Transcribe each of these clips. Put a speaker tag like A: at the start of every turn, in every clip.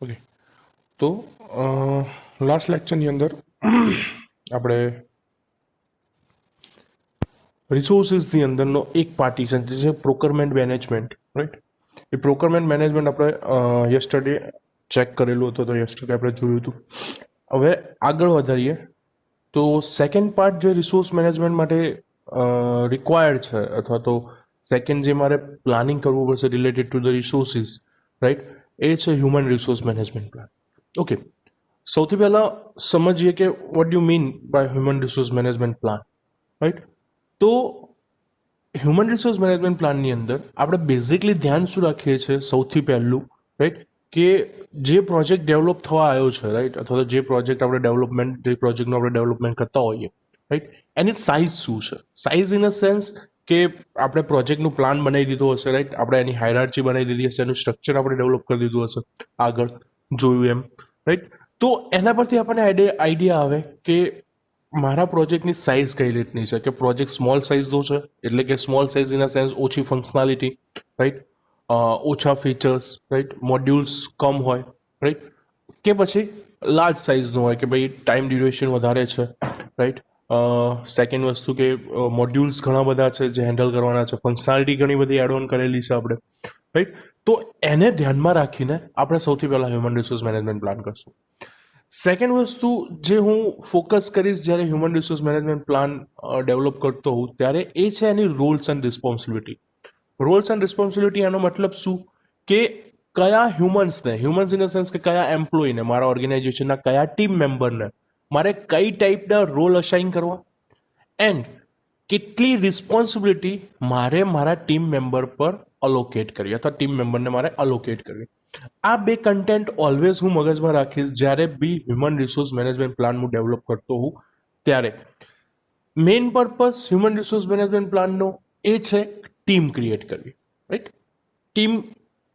A: Okay, તો last લેક્ચરની અંદર આપણે રિસોર્સિસની અંદરનો એક પાર્ટીશન જે છે પ્રોક્યોરમેન્ટ મેનેજમેન્ટ, રાઈટ? એ પ્રોક્યોરમેન્ટ મેનેજમેન્ટ આપણે યસ્ટરડે ચેક કરેલું હતું, તો યસ્ટરડે આપણે જોયું હતું. હવે આગળ વધારીએ તો સેકન્ડ પાર્ટ જે રિસોર્સ મેનેજમેન્ટ માટે રિક્વાયર્ડ છે, અથવા તો સેકન્ડ જે મારે પ્લાનિંગ કરવું પડશે related to the resources, right, એ છે human resource management plan. Okay, સૌથી પહેલાં સમજીએ કે what you mean by human resource management plan, right? તો હ્યુમન રિસોર્સ મેનેજમેન્ટ પ્લાનની અંદર આપણે બેઝિકલી ધ્યાન શું રાખીએ છીએ? સૌથી પહેલું, રાઈટ, કે જે પ્રોજેક્ટ ડેવલપ થવા આવ્યો છે, રાઈટ, અથવા તો જે પ્રોજેક્ટ આપણે પ્રોજેક્ટનું આપણે ડેવલપમેન્ટ કરતા હોઈએ, રાઈટ, એની સાઇઝ શું છે? સાઇઝ ઇન અ સેન્સ કે આપણે પ્રોજેક્ટનું પ્લાન બનાવી દીધો હશે, રાઈટ, આપણે એની હાયરાર્ચી બનાવી દીધી હશે, એનું સ્ટ્રક્ચર આપણે ડેવલપ કરી દીધું હશે, આગળ જોયું એમ, રાઈટ. તો એના પરથી આપણને આઈડિયા આવે કે મારા પ્રોજેક્ટની સાઇઝ કઈ રીતની છે, કે પ્રોજેક્ટ સ્મોલ સાઇઝનો છે, એટલે કે small size in a sense ઓછી ફંક્શનાલિટી, રાઈટ, ઓછા ફીચર્સ, રાઈટ, મોડ્યુલ્સ કમ હોય, રાઈટ, કે પછી લાર્જ સાઇઝનો હોય કે ભાઈ ટાઈમ ડ્યુરેશન વધારે છે, રાઈટ. સેકન્ડ વસ્તુ કે મોડ્યુલ્સ ઘણા બધા છે જે હેન્ડલ કરવાના છે, ફંક્શનાલિટી ઘણી બધી એડ ઓન કરેલી છે આપણે, રાઈટ. તો એને ધ્યાનમાં રાખીને આપણે સૌથી પહેલાં હ્યુમન રિસોર્સ મેનેજમેન્ટ પ્લાન કરશું. સેકન્ડ વસ્તુ જે હું ફોકસ કરીશ જ્યારે human resource management plan develop કરતો હોઉં ત્યારે એ છે એની roles and responsibility. Roles and responsibility એનો મતલબ શું? કે કયા હ્યુમન્સ ઇન ધ સેન્સ કે કયા એમ્પ્લોયીને, મારા ઓર્ગેનાઇઝેશનના કયા ટીમ મેમ્બરને મારે કઈ ટાઈપના રોલ અસાઇન કરવા, એન્ડ કેટલી રિસ્પોન્સિબિલિટી મારે મારા ટીમ મેમ્બર પર અલોકેટ કરવી, અથવા ટીમ મેમ્બરને મારે અલોકેટ કરવી. આ બે કન્ટેન્ટ ઓલવેઝ હું મગજમાં રાખીશ જ્યારે બી હ્યુમન રિસોર્સ મેનેજમેન્ટ પ્લાન હું ડેવલપ કરતો હોઉં ત્યારે. Main purpose human resource management પ્લાનનો એ છે ટીમ ક્રિએટ કરવી, રાઈટ. ટીમ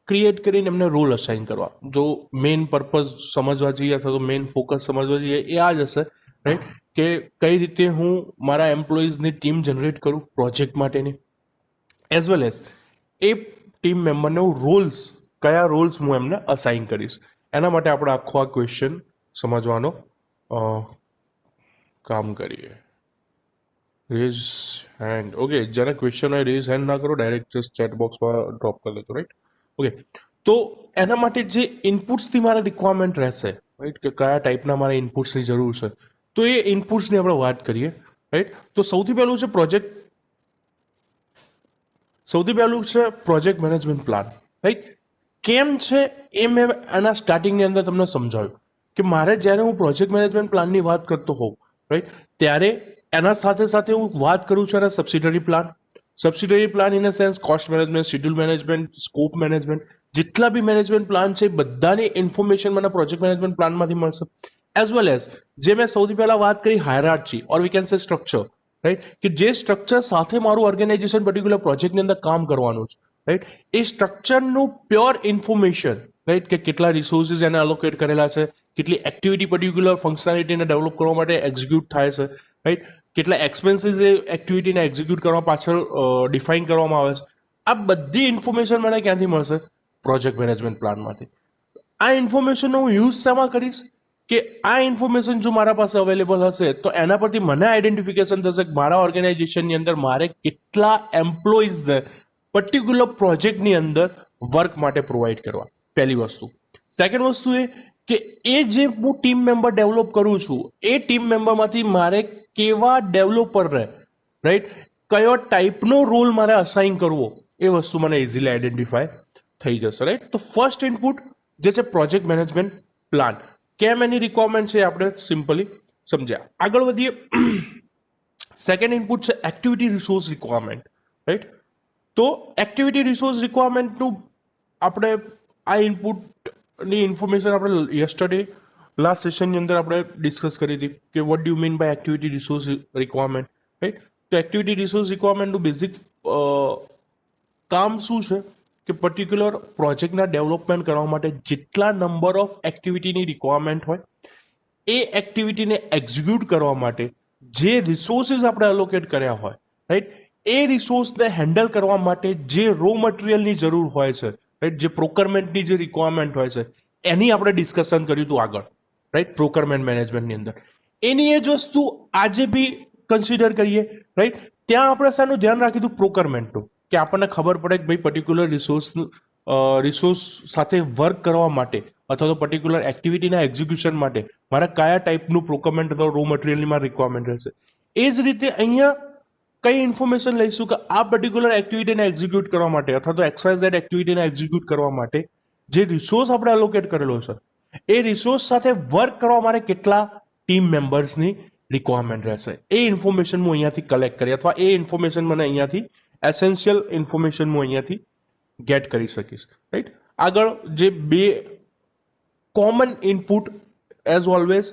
A: ક્રિએટ કરીને એમને રોલ અસાઇન કરવા. જો મેઇન પર્પઝ સમજવા જઈએ અથવા તો મેઇન ફોકસ સમજવા જઈએ એ આ જ હશે, રાઈટ, કે કઈ રીતે હું મારા એમ્પ્લોઈઝની ટીમ જનરેટ કરું પ્રોજેક્ટ માટેની, એઝ વેલ એઝ એ ટીમ મેમ્બરને હું કયા રોલ્સ હું એમને અસાઇન કરીશ. એના માટે આપણે આખો આ ક્વેશ્ચન સમજવાનો કામ કરીએ. Raise hand. ઓકે, જેને ક્વેશ્ચન હોય રેઝ હેન્ડ ના કરો, ડાયરેક્ટ જસ્ટ ચેટ બોક્સમાં ડ્રોપ કરી દેતો, રાઈટ. ઓકે, તો એના માટે જે ઇનપુટ્સથી મારે રિક્વાયરમેન્ટ રહેશે, રાઈટ, કે કયા ટાઈપના મારે ઇનપુટ્સની જરૂર છે, તો એ ઇનપુટ્સની આપણે વાત કરીએ, રાઈટ. તો સૌથી પહેલું છે પ્રોજેક્ટ મેનેજમેન્ટ પ્લાન, રાઈટ. કેમ છે એ મેં આના સ્ટાર્ટિંગની અંદર તમને સમજાવ્યું કે મારે જ્યારે હું પ્રોજેક્ટ મેનેજમેન્ટ પ્લાનની વાત કરતો હોઉં, રાઈટ, ત્યારે એના સાથે સાથે હું વાત કરું છું એના subsidiary plan in a sense cost management, schedule management, scope management, જેટલા બી મેનેજમેન્ટ પ્લાન છે બધાની ઇન્ફોર્મેશન મને પ્રોજેક્ટ મેનેજમેન્ટ પ્લાનમાંથી મળશે. એઝ વેલ એઝ જે મેં સૌથી પહેલા વાત કરી hierarchy or we can say structure, right, કે જે સ્ટ્રક્ચર સાથે મારું ઓર્ગેનાઇઝેશન પર્ટિક્યુલર પ્રોજેક્ટની અંદર કામ કરવાનું છે, રાઈટ, એ સ્ટ્રક્ચરનું પ્યોર ઇન્ફોર્મેશન, રાઈટ, કે કેટલા રિસોર્સિસ એને અલોકેટ કરેલા છે, કેટલી એક્ટિવિટી પર્ટિક્યુલર ફંક્શનાલિટીને ડેવલપ કરવા માટે એક્ઝિક્યુટ થાય છે, રાઈટ, કેટલા એક્સપેન્સીસ એ એક્ટિવિટીને એક્ઝિક્યુટ કરવા પાછળ ડિફાઇન કરવામાં આવે છે. આ બધી ઇન્ફોર્મેશન મને ક્યાંથી મળશે? પ્રોજેક્ટ મેનેજમેન્ટ પ્લાનમાંથી. આ ઇન્ફોર્મેશનનો હું યુઝ શેમાં કરીશ? કે આ ઇન્ફોર્મેશન જો મારા પાસે અવેલેબલ હશે તો એના પરથી મને આઈડેન્ટિફિકેશન થશે કે મારા ઓર્ગેનાઇઝેશનની અંદર મારે કેટલા એમ્પ્લોઈઝને પર્ટિક્યુલર પ્રોજેક્ટની અંદર વર્ક માટે પ્રોવાઈડ કરવા. પહેલી વસ્તુ. સેકન્ડ વસ્તુ એ કે એ જે હું ટીમ મેમ્બર ડેવલપ કરું છું એ ટીમ મેમ્બરમાંથી મારે કેવા ડેવલપરને, રાઈટ, કયો ટાઈપનો રોલ મારે અસાઇન કરવો એ વસ્તુ મને ઇઝીલી આઈડેન્ટિફાય થઈ જશે, રાઈટ. તો ફર્સ્ટ ઇનપુટ જે છે પ્રોજેક્ટ મેનેજમેન્ટ પ્લાન. કેમ એની રિક્વાયરમેન્ટ છે આપણે સિમ્પલી સમજ્યા. આગળ વધીએ. સેકન્ડ ઇનપુટ છે એક્ટિવિટી રિસોર્સ રિક્વાયરમેન્ટ, રાઈટ. તો એક્ટિવિટી રિસોર્સ રિક્વાયરમેન્ટનું આપણે આ ઇનપુટની ઇન્ફોર્મેશન આપણે યસ્ટરડે લાસ્ટ સેશનની અંદર આપણે ડિસ્કસ કરી હતી કે what do mean by activity resource requirement, right. તો એક્ટિવિટી રિસોર્સ રિક્વાયરમેન્ટનું બેઝિક કામ શું છે કે પર્ટિક્યુલર પ્રોજેક્ટના ડેવલપમેન્ટ કરવા માટે જેટલા નંબર ઓફ એક્ટિવિટીની રિક્વાયરમેન્ટ હોય એ એક્ટિવિટીને એક્ઝિક્યુટ કરવા માટે જે રિસોર્સિસ આપણે અલોકેટ કર્યા હોય, રાઈટ, એ રિસોર્સને હેન્ડલ કરવા માટે જે રો મટીરિયલની જરૂર હોય છે, રાઈટ, જે પ્રોક્યોરમેન્ટની જે રિક્વાયરમેન્ટ હોય છે એની આપણે ડિસ્કશન કર્યું હતું આગળ, રાઈટ, પ્રોક્યોરમેન્ટ મેનેજમેન્ટની અંદર. એની એ જ વસ્તુ આજે બી કન્સિડર કરીએ, રાઈટ. ત્યાં આપણે શાનું ધ્યાન રાખ્યું હતું? પ્રોક્યોરમેન્ટનું, કે આપણને ખબર પડે કે ભાઈ પર્ટિક્યુલર રિસોર્સ સાથે વર્ક કરવા માટે અથવા તો પર્ટિક્યુલર એક્ટિવિટીના એક્ઝિક્યુશન માટે મારા કયા ટાઈપનું પ્રોક્યોરમેન્ટ અથવા રો મટીરિયલની મારી રિક્વાયરમેન્ટ રહેશે. એ જ રીતે અહીંયા કઈ ઇન્ફોર્મેશન લઈશું કે આ પર્ટિક્યુલર એક્ટિવિટીને એક્ઝિક્યુટ કરવા માટે અથવા તો XYZ એક્ટિવિટીને એક્ઝિક્યુટ કરવા માટે જે રિસોર્સ આપણે અલોકેટ કરેલો છે એ રિસોર્સ સાથે વર્ક કરવા માટે કેટલા ટીમ મેમ્બર્સની રિક્વાયરમેન્ટ રહેશે, એ ઇન્ફોર્મેશન હું અહીંયાથી કલેક્ટ કરી અથવા એ ઇન્ફોર્મેશન મને અહીંયાથી એસેન્શિયલ ઇન્ફોર્મેશન હું અહીંયાથી ગેટ કરી શકીશ, રાઈટ. આગળ જે બે common input as always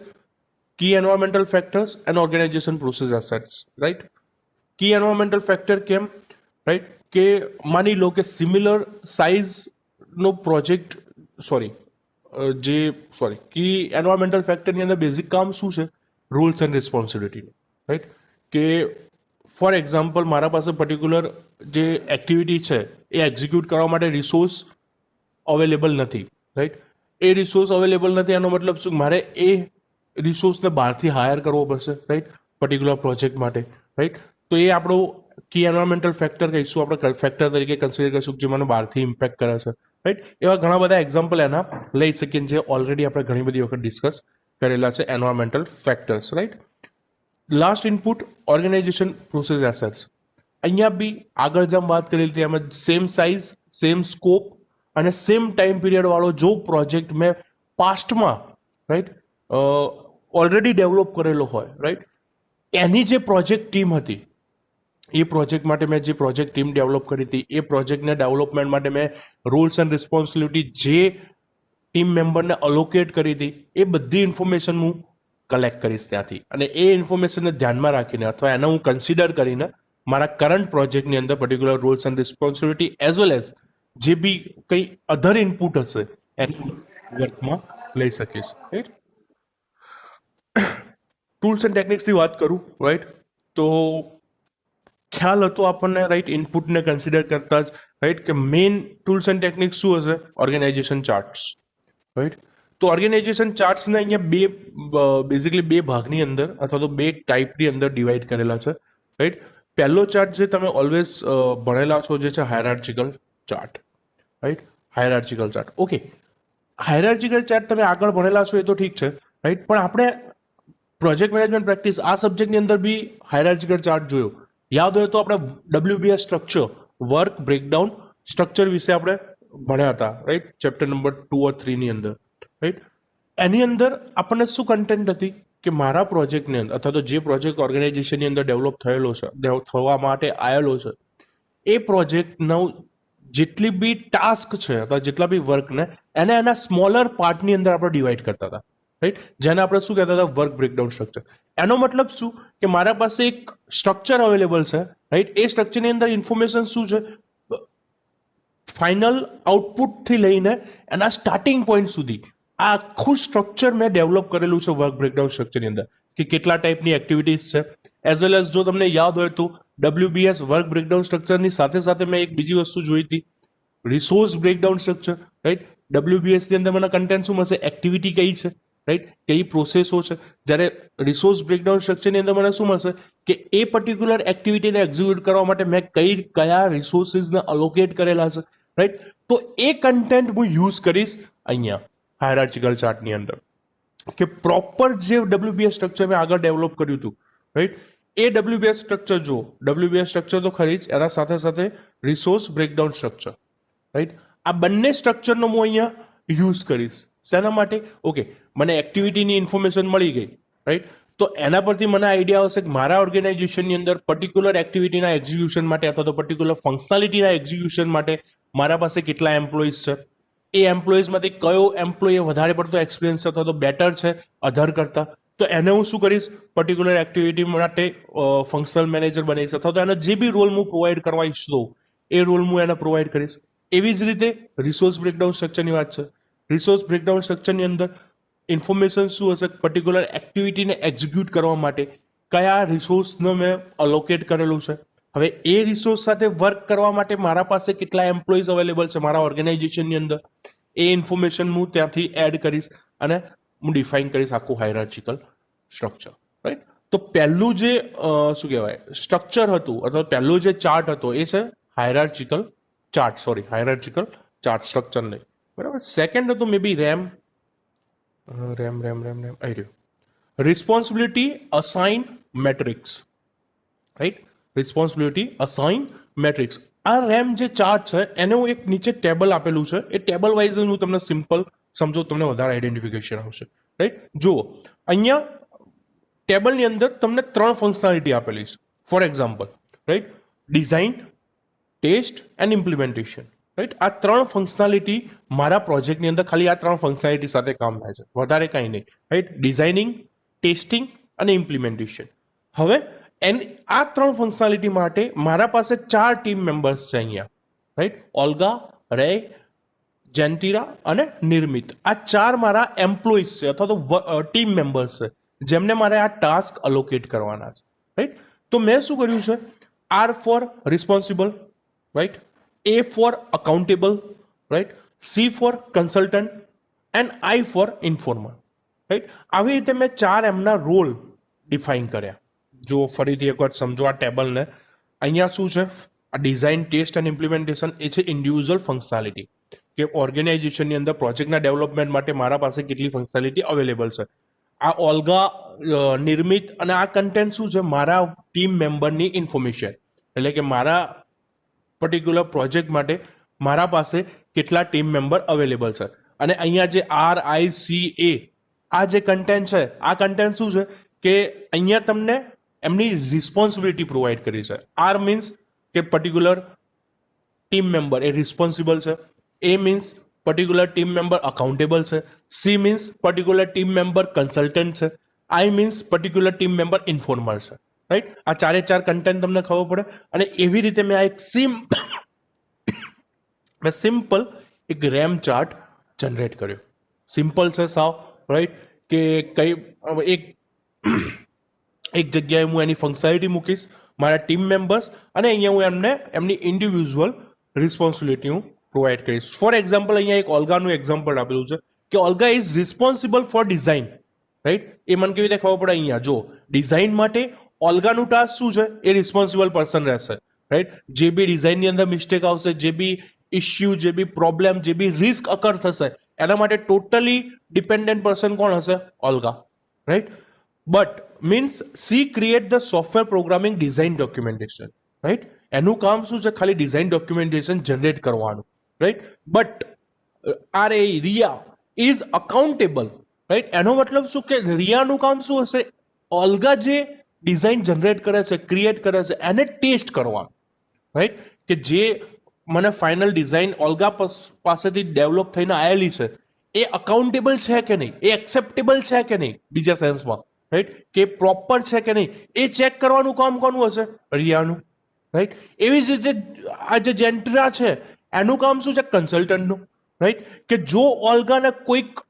A: key environmental factors and organization process assets, right. Key environmental factor કેમ, રાઈટ, કે માની લો કે સિમિલર સાઇઝનો પ્રોજેક્ટ કી એન્વાયરમેન્ટલ ફેક્ટરની અંદર બેઝિક કામ શું છે? Rules and responsibility, right. કે ફોર એક્ઝામ્પલ મારા પાસે પર્ટિક્યુલર જે એક્ટિવિટી છે એ એક્ઝિક્યુટ કરવા માટે રિસોર્સ અવેલેબલ નથી, રાઈટ. એ રિસોર્સ અવેલેબલ નથી એનો મતલબ શું? મારે એ રિસોર્સને બહારથી હાયર કરવો પડશે, રાઈટ, પર્ટિક્યુલર પ્રોજેક્ટ માટે, રાઈટ. તો એ આપણો કી એન્વાયરમેન્ટલ ફેક્ટર કહીશું, આપણે ફેક્ટર તરીકે કન્સિડર કરીશું જે મને બહારથી ઇમ્પેક્ટ કરે છે, રાઈટ. એવા ઘણા બધા એક્ઝામ્પલ એના લઈ શકીએ જે ઓલરેડી આપણે ઘણી બધી વખત ડિસ્કસ કરેલા છે, environmental factors, right. Last input organization process assets. અહીંયા બી આગળ જેમ વાત કરી હતી એમ સેમ સાઇઝ, સેમ સ્કોપ અને સેમ ટાઈમ પિરિયડ વાળો જો પ્રોજેક્ટ મેં પાસ્ટમાં, રાઈટ, ઓલરેડી ડેવલપ કરેલો હોય, રાઈટ, એની જે પ્રોજેક્ટ ટીમ હતી એ પ્રોજેક્ટ માટે મેં જે પ્રોજેક્ટ ટીમ ડેવલપ કરી હતી એ પ્રોજેક્ટને ડેવલપમેન્ટ માટે મેં રૂલ્સ એન્ડ રિસ્પોન્સિબિલિટી જે ટીમ મેમ્બરને અલોકેટ કરી હતી એ બધી ઇન્ફોર્મેશન હું કલેક્ટ કરીશ ત્યાંથી, અને એ ઇન્ફોર્મેશનને ધ્યાનમાં રાખીને અથવા એને હું કન્સિડર કરીને મારા કરંટ પ્રોજેક્ટની અંદર particular rules and responsibility as well as જે બી કંઈ અધર ઇનપુટ હશે એની વર્કમાં લઈ શકીશ, રાઈટ. ટૂલ્સ એન્ડ ટેકનિક્સની વાત કરું, રાઈટ, તો ખ્યાલ હતો આપણને, રાઈટ, ઇનપુટને કન્સિડર કરતા જ, રાઈટ, કે મેઇન ટૂલ્સ એન્ડ ટેકનિક્સ શું હશે? Organization charts, right. તો ઓર્ગેનાઇઝેશન ચાર્ટ્સને અહીંયા બેઝિકલી બે ભાગની અંદર અથવા તો બે ટાઈપની અંદર ડિવાઈડ કરેલા છે, રાઈટ. પહેલો ચાર્ટ જે તમે ઓલવેઝ ભણેલા છો જે છે hierarchical chart, right, hierarchical chart. Okay, hierarchical chart તમે આગળ ભણેલા છો એ તો ઠીક છે, રાઈટ, પણ આપણે પ્રોજેક્ટ મેનેજમેન્ટ પ્રેક્ટિસ આ સબ્જેક્ટની અંદર બી હાયરાર્ચિકલ ચાર્ટ જોયો. યાદ હોય તો આપણે WBS structure, work breakdown structure વિશે આપણે ભણ્યા હતા, રાઈટ, ચેપ્ટર નંબર 2 or 3 ની અંદર, રાઈટ. એની અંદર આપણને શું કન્ટેન્ટ હતી કે મારા પ્રોજેક્ટની અંદર અથવા તો જે પ્રોજેક્ટ ઓર્ગેનાઇઝેશનની અંદર ડેવલપ થયેલો છે, થવા માટે આવેલો છે, એ પ્રોજેક્ટનો જેટલી બી ટાસ્ક છે અથવા જેટલા બી વર્કને એને એના સ્મોલર પાર્ટની અંદર આપણે ડિવાઈડ કરતા હતા, રાઈટ, જેને આપણે શું કહેતા હતા? Work breakdown structure. એનો મતલબ શું કે મારા પાસે એક સ્ટ્રક્ચર અવેલેબલ છે, રાઈટ, એ સ્ટ્રક્ચરની અંદર ઇન્ફોર્મેશન શું છે? ફાઇનલ આઉટપુટથી લઈને એના સ્ટાર્ટિંગ પોઈન્ટ સુધી આ આખું સ્ટ્રક્ચર મેં ડેવલપ કરેલું છે વર્ક બ્રેકડાઉન સ્ટ્રક્ચરની અંદર, કે કેટલા ટાઈપની એક્ટિવિટીઝ છે. એઝ વેલ એઝ જો તમને યાદ હોય તો WBS વર્ક બ્રેકડાઉન સ્ટ્રક્ચરની સાથે સાથે મેં એક બીજી વસ્તુ જોઈ હતી, resource breakdown structure, right. WBS ની અંદર મને કન્ટેન્ટ શું મળશે? એક્ટિવિટી કઈ છે, રાઈટ, કઈ પ્રોસેસો છે. જ્યારે રિસોર્સ બ્રેકડાઉન સ્ટ્રક્ચરની અંદર મને શું મળશે કે એ પર્ટિક્યુલર એક્ટિવિટીને એક્ઝિક્યુટ કરવા માટે મેં કયા રિસોર્સિસને અલોકેટ કરેલા છે, રાઈટ. તો એ કન્ટેન્ટ હું યુઝ કરીશ અહીંયા હાયરાર્ચિકલ ચાર્ટની અંદર, કે પ્રોપર જે WBS સ્ટ્રક્ચર મેં આગળ ડેવલપ કર્યું હતું, રાઈટ, એ WBS સ્ટ્રક્ચર જો WBS સ્ટ્રક્ચર તો ખરી જ, એના સાથે સાથે રિસોર્સ બ્રેકડાઉન સ્ટ્રક્ચર, રાઈટ, આ બંને સ્ટ્રક્ચરનો હું અહીંયા યુઝ કરીશ. શેના માટે? ઓકે, મને એક્ટિવિટીની ઇન્ફોર્મેશન મળી ગઈ, રાઈટ, તો એના પરથી મને આઈડિયા આવશે કે મારા ઓર્ગેનાઇઝેશનની અંદર પર્ટિક્યુલર એક્ટિવિટીના એક્ઝિક્યુશન માટે અથવા તો પર્ટિક્યુલર ફંક્શનાલિટીના એક્ઝિક્યુશન માટે મારા પાસે કેટલા એમ્પ્લોઈઝ છે, એ એમ્પ્લોઈઝમાંથી કયો એમ્પ્લોયે વધારે પડતો એક્સપિરિયન્સ અથવા તો બેટર છે અધર કરતા, તો એને હું શું કરીશ? પર્ટિક્યુલર એક્ટિવિટી માટે ફંક્શનલ મેનેજર બનીશ અથવા તો એને જે બી રોલ હું પ્રોવાઈડ કરવા ઈચ્છતો એ રોલ હું એને પ્રોવાઈડ કરીશ. એવી જ રીતે રિસોર્સ બ્રેકડાઉન સ્ટ્રક્ચરની વાત છે. રિસોર્સ બ્રેકડાઉન સ્ટ્રક્ચરની અંદર ઇન્ફોર્મેશન શું હશે? પર્ટિક્યુલર એક્ટિવિટીને એક્ઝિક્યુટ કરવા માટે કયા રિસોર્સનો મેં અલોકેટ કરેલું છે. હવે એ રિસોર્સ સાથે વર્ક કરવા માટે મારા પાસે કેટલા એમ્પ્લોઈઝ અવેલેબલ છે મારા ઓર્ગેનાઇઝેશનની અંદર, એ ઇન્ફોર્મેશન હું ત્યાંથી એડ કરીશ અને હું ડિફાઇન કરીશ આખું હાયરાર્ચિકલ સ્ટ્રક્ચર, રાઈટ. તો પહેલું જે શું કહેવાય સ્ટ્રક્ચર હતું અથવા પહેલું જે ચાર્ટ હતો એ છે હાયરાર્ચિકલ ચાર્ટ, હાયરાર્ચિકલ ચાર્ટ સ્ટ્રક્ચર નહીં, બરાબર. સેકન્ડ હતું મે બી રેમ આવી રહ્યું responsibility assign matrix, right. Responsibility assign matrix. આ રેમ જે ચાર્ટ છે એને હું એક નીચે ટેબલ આપેલું છે, એ ટેબલ વાઇઝ હું તમને સિમ્પલ સમજો, તમને વધારે આઈડેન્ટિફિકેશન આવશે, રાઈટ. જુઓ અહીંયા ટેબલની અંદર તમને 3 ફંક્શનાલિટી આપેલી છે. For example, right, design, test and implementation, right. આ 3 ફંક્શનાલિટી મારા પ્રોજેક્ટની અંદર ખાલી આ 3 ફંક્શનાલિટી સાથે કામ થાય છે, વધારે કાંઈ નહીં, રાઈટ. ડિઝાઇનિંગ, ટેસ્ટિંગ અને ઇમ્પ્લિમેન્ટેશન. હવે આ 3 ફંક્શનાલિટી માટે મારા પાસે 4 ટીમ મેમ્બર્સ છે અહીંયા, રાઈટ. ઓલ્ગા, રે, જેન્ટિરા અને નિર્મિત. આ 4 મારા એમ્પ્લોઈઝ છે અથવા તો ટીમ મેમ્બર્સ છે જેમને મારે આ ટાસ્ક અલોકેટ કરવાના છે, રાઈટ. તો મેં શું કર્યું છે, R for responsible, right. A for accountable, right. C for consultant and I for informer, right. આવી રીતે મેં 4 એમના રોલ ડિફાઇન કર્યા. જો ફરીથી એકવાર સમજો આ ટેબલને, અહીંયા શું છે, આ ડિઝાઇન, ટેસ્ટ એન્ડ ઇમ્પ્લિમેન્ટેશન એ છે ઇન્ડિવિજ્યુઅલ ફંક્શનાલિટી, કે ઓર્ગેનાઇઝેશનની અંદર પ્રોજેક્ટના ડેવલપમેન્ટ માટે મારા પાસે કેટલી ફંક્શનાલિટી અવેલેબલ છે. આ ઓલ્ગા, નિર્મિત અને આ કન્ટેન્ટ શું છે, મારા ટીમ મેમ્બરની ઇન્ફોર્મેશન, એટલે કે મારા પર્ટિક્યુલર પ્રોજેક્ટ માટે મારા પાસે કેટલા ટીમ મેમ્બર અવેલેબલ છે. અને અહીંયા જે RICA આ જે કન્ટેન્ટ છે, આ કન્ટેન્ટ શું છે કે અહીંયા તમને એમની રિસ્પોન્સિબિલિટી પ્રોવાઈડ કરી છે. આર મીન્સ કે પર્ટિક્યુલર ટીમ મેમ્બર એ રિસ્પોન્સિબલ છે. A means particular team member accountable છે. C means particular team member consultant છે. I means particular team member informer છે, રાઈટ. આ 4 કન્ટેન્ટ તમને ખબર પડે. અને એવી રીતે મેં આ એક સિમ્પલ એક રેમ ચાર્ટ જનરેટ કર્યો. સિમ્પલ છે સાવ, રાઈટ. કે કઈ એક જગ્યાએ હું એની ફંક્શનાલિટી મૂકીશ, મારા ટીમ મેમ્બર્સ, અને અહીંયા હું એમને એમની ઇન્ડિવિજ્યુઅલ રિસ્પોન્સિબિલિટી હું પ્રોવાઈડ કરીશ. ફોર એક્ઝામ્પલ અહીંયા એક ઓલ્ગાનું એક્ઝામ્પલ આપેલું છે કે Olga is responsible for design, right. એ મને કેવી રીતે ખબર પડે, અહીંયા જો ડિઝાઇન માટે ઓલ્ગાનું ટાસ્ક શું છે, એ રિસ્પોન્સિબલ પર્સન રહેશે, રાઈટ. જે બી ડિઝાઇનની અંદર મિસ્ટેક આવશે, જે બી ઇશ્યુ, જે બી પ્રોબ્લેમ, જે બી રિસ્ક અકર થશે, એના માટે ટોટલી ડિપેન્ડન્ટ પર્સન કોણ હશે, Olga, right. But means C create the software programming design documentation, right. એનું કામ શું છે, ખાલી ડિઝાઇન ડોક્યુમેન્ટેશન જનરેટ કરવાનું, right. But Riya is accountable, right. એનો મતલબ શું કે રિયાનું કામ શું હશે, ઓલ્ગા જે ડિઝાઇન જનરેટ કરે છે, ક્રિએટ કરે છે, એને ટેસ્ટ કરવાનું, રાઈટ. કે જે મને ફાઇનલ ડિઝાઇન ઓલ્ગા પાસેથી ડેવલપ થઈને આવેલી છે એ અકાઉન્ટેબલ છે કે નહીં, એ એક્સેપ્ટેબલ છે કે નહીં, બીજા સેન્સમાં, રાઈટ. કે પ્રોપર છે કે નહીં, એ ચેક કરવાનું કામ કોનું હશે, રિયાનું, રાઈટ. એવી જ રીતે આ જે જેન્ટ્રા છે એનું કામ શું છે, કન્સલ્ટન્ટનું, રાઈટ. કે જો ઓલ્ગાને કોઈક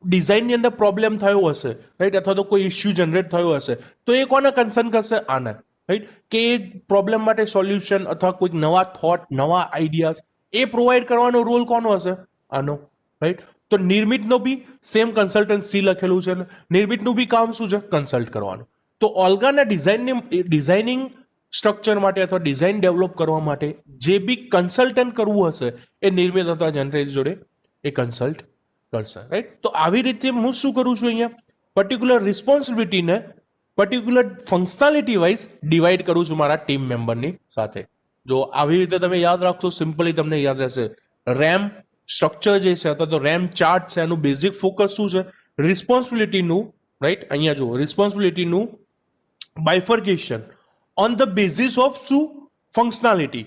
A: ડિઝાઇનની અંદર પ્રોબ્લેમ થયો હશે, રાઈટ, અથવા તો કોઈ ઇશ્યુ જનરેટ થયો હશે, તો એ કોને કન્સર્ન કરશે, આને, રાઈટ. કે એ પ્રોબ્લેમ માટે સોલ્યુશન અથવા કોઈક નવા થોટ, નવા આઈડિયાઝ એ પ્રોવાઈડ કરવાનો રોલ કોનો હશે, આનો, રાઈટ. તો નિર્મિતનો બી સેમ કન્સલ્ટન્સી લખેલું છે, નિર્મિતનું બી કામ શું છે, કન્સલ્ટ કરવાનું. તો ઓલ્ગાના ડિઝાઇનિંગ સ્ટ્રક્ચર માટે અથવા ડિઝાઇન ડેવલપ કરવા માટે જે બી કન્સલ્ટન્ટ કરવું હશે એ નિર્મિત અથવા જનરેટ જોડે એ કન્સલ્ટ કરશે, રાઈટ. તો આવી રીતે હું શું કરું છું, અહીંયા પર્ટિક્યુલર રિસ્પોન્સિબિલિટીને પર્ટિક્યુલર ફંક્શનાલિટી વાઇઝ ડિવાઈડ કરું છું મારા ટીમ મેમ્બરની સાથે. જો આવી રીતે તમે યાદ રાખશો, સિમ્પલી તમને યાદ રહેશે. રેમ સ્ટ્રક્ચર જે છે અથવા તો રેમ ચાર્ટ છે, એનું બેઝિક ફોકસ શું છે, રિસ્પોન્સિબિલિટીનું, રાઈટ. અહીંયા જુઓ, રિસ્પોન્સિબિલિટીનું bifurcation on the basis of શું, ફંક્શનાલિટી.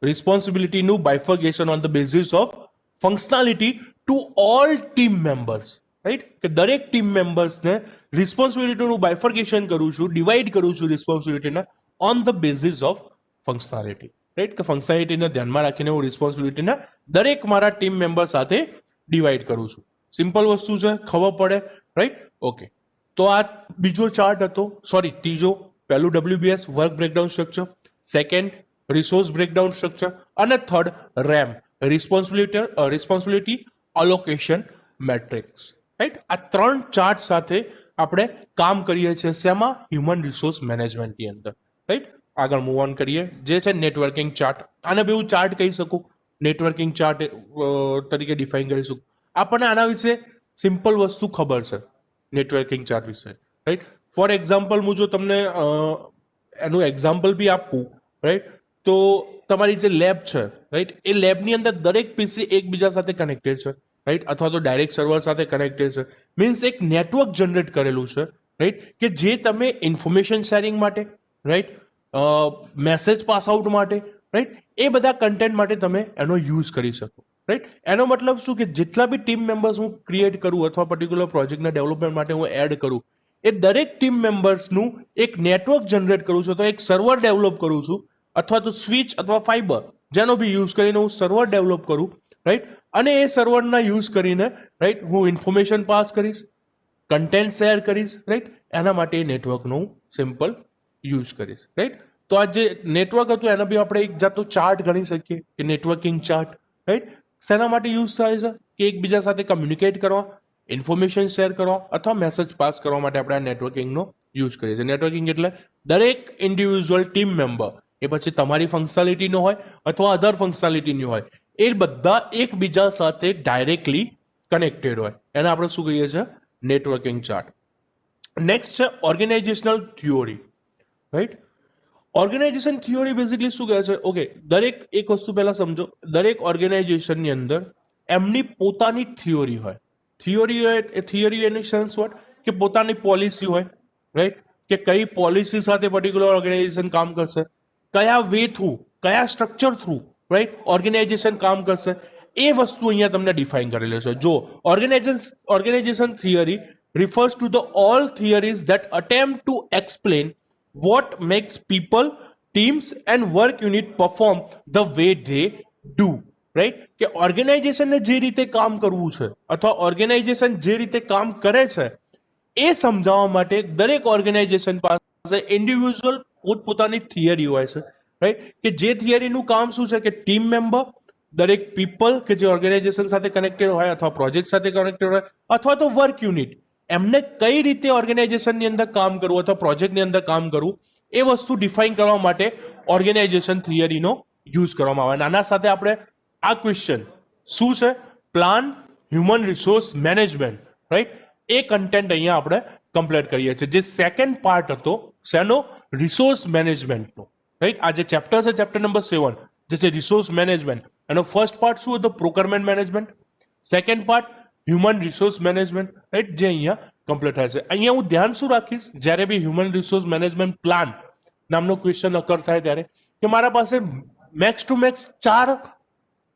A: રિસ્પોન્સિબિલિટીનું bifurcation on the basis of functionality to all team members, right. કે દરેક ટીમ મેમ્બર્સને રિસ્પોન્સિબિલિટીનું બાયફર્કેશન કરું છું, ડિવાઈડ કરું છું રિસ્પોન્સિબિલિટીને on the basis of functionality, right. કે ફંક્શનાલિટીને ધ્યાનમાં રાખીને હું રિસ્પોન્સિબિલિટીને દરેક મારા ટીમ મેમ્બર સાથે ડિવાઈડ કરું છું. સિમ્પલ વસ્તુ છે, ખબર પડે, રાઈટ. ઓકે. તો આ બીજો ચાર્ટ હતો, સોરી ત્રીજો. પહેલું WBS work breakdown structure, second resource breakdown structure, અને third RAM responsibility allocation matrix, right. આ 3 ચાર્ટ સાથે આપણે કામ કરીએ છીએ શેમાં? હ્યુમન રિસોર્સ મેનેજમેન્ટની અંદર, રાઈટ. આગળ મૂવ ઓન કરીએ, જે છે નેટવર્કિંગ ચાર્ટ. આને બી હું ચાર્ટ કહી શકું, નેટવર્કિંગ ચાર્ટ તરીકે ડિફાઇન કરી શકું. આપણને આના વિશે સિમ્પલ વસ્તુ ખબર છે નેટવર્કિંગ ચાર્ટ વિશે, રાઈટ. ફોર એક્ઝામ્પલ હું જો તમને એનું એક્ઝામ્પલ બી આપું, રાઈટ, તો તમારી જે લેબ છે, રાઈટ, એ લેબની અંદર દરેક પીસી એકબીજા સાથે કનેક્ટેડ છે, રાઈટ, અથવા તો ડાયરેક્ટ સર્વર સાથે કનેક્ટેડ છે. મીન્સ એક નેટવર્ક જનરેટ કરેલું છે, રાઈટ, કે જે તમે ઇન્ફોર્મેશન શેરિંગ માટે, રાઈટ, મેસેજ પાસ આઉટ માટે, રાઈટ, એ બધા કન્ટેન્ટ માટે તમે એનો યુઝ કરી શકો, રાઈટ. એનો મતલબ શું કે જેટલા બી ટીમ મેમ્બર્સ હું ક્રિએટ કરું અથવા પર્ટિક્યુલર પ્રોજેક્ટના ડેવલપમેન્ટ માટે હું એડ કરું, એ દરેક ટીમ મેમ્બર્સનું એક નેટવર્ક જનરેટ કરું છું, તો એક સર્વર ડેવલપ કરું છું, અથવા તો સ્વિચ અથવા ફાઈબર જેનો બી યુઝ કરીને હું સર્વર ડેવલપ કરું, રાઈટ. અને એ સર્વરના યુઝ કરીને, રાઈટ, હું ઇન્ફોર્મેશન પાસ કરીશ, કન્ટેન્ટ શેર કરીશ, રાઈટ. એના માટે એ નેટવર્કનો હું સિમ્પલ યુઝ કરીશ, રાઈટ. તો આ જે નેટવર્ક હતું એના બી આપણે એક જાતનો ચાર્ટ ગણી શકીએ કે નેટવર્કિંગ ચાર્ટ, રાઈટ. શેના માટે યુઝ થાય છે? કે એકબીજા સાથે કમ્યુનિકેટ કરવા, ઇન્ફોર્મેશન શેર કરવા અથવા મેસેજ પાસ કરવા માટે આપણે આ નેટવર્કિંગનો યુઝ કરીએ છીએ. નેટવર્કિંગ એટલે દરેક ઇન્ડિવિજ્યુઅલ ટીમ મેમ્બર, એ પછી તમારી ફંક્શનાલિટીનો હોય અથવા અધર ફંક્શનાલિટીની હોય, એ બધા એકબીજા સાથે ડાયરેક્ટલી કનેક્ટેડ હોય, એને આપણે શું કહીએ છીએ? Networking chart. નેક્સ્ટ છે organizational theory, right. Organization theory basically શું કહે છે? ઓકે, દરેક એક વસ્તુ પહેલા સમજો, દરેક ઓર્ગેનાઇઝેશનની અંદર એમની પોતાની થિયોરી હોય. થિયોરી હોય એ થિયોરી એની સેન્સ વોટ કે પોતાની પોલિસી હોય, રાઈટ, કે કઈ પોલિસી સાથે પર્ટિક્યુલર ઓર્ગેનાઇઝેશન કામ કરશે, કયા વે થ્રુ, કયા સ્ટ્રક્ચર થ્રુ, રાઈટ, ઓર્ગેનાઇઝેશન કામ કરશે, એ વસ્તુ અહીંયા તમને ડિફાઇન કરેલી છે. જો organization theory refers to the all theories that attempt to explain what makes people, teams and work unit perform the way they do, right. કે ઓર્ગેનાઇઝેશનને જે રીતે કામ કરવું છે અથવા ઓર્ગેનાઇઝેશન જે રીતે કામ કરે છે એ સમજાવવા માટે દરેક ઓર્ગેનાઇઝેશન પાસે ઇન્ડિવિજ્યુઅલ પોતપોતાની થિયરી હોય છે, રાઈટ. કે જે થિયરીનું કામ શું છે કે ટીમ મેમ્બર, દરેક પીપલ કે જે ઓર્ગેનાઇઝેશન સાથે કનેક્ટેડ હોય અથવા પ્રોજેક્ટ સાથે કનેક્ટેડ હોય અથવા તો વર્ક યુનિટ, એમને કઈ રીતે ઓર્ગેનાઇઝેશનની અંદર કામ કરવું અથવા પ્રોજેક્ટની અંદર કામ કરવું એ વસ્તુ ડિફાઇન કરવા માટે ઓર્ગેનાઇઝેશન થિયરીનો યુઝ કરવામાં આવે. આના સાથે આપણે આ ક્વેશ્ચન શું છે? Plan human resource management, right, એ કન્ટેન્ટ અહીંયા આપણે કમ્પ્લીટ કરીએ છીએ. જે સેકન્ડ પાર્ટ હતો શેનો? રિસોર્સ મેનેજમેન્ટનો, રાઈટ. આ જે ચેપ્ટર છે, ચેપ્ટર નંબર 7, જે છે રિસોર્સ મેનેજમેન્ટ, એનો ફર્સ્ટ પાર્ટ શું હતો? Procurement management. Second part human resource management, right, જે અહીંયા કમ્પ્લીટ થાય છે. અહીંયા હું ધ્યાન શું રાખીશ જ્યારે બી હ્યુમન રિસોર્સ મેનેજમેન્ટ પ્લાન નામનો ક્વેશ્ચન અકર થાય ત્યારે, કે મારા પાસે max to max 4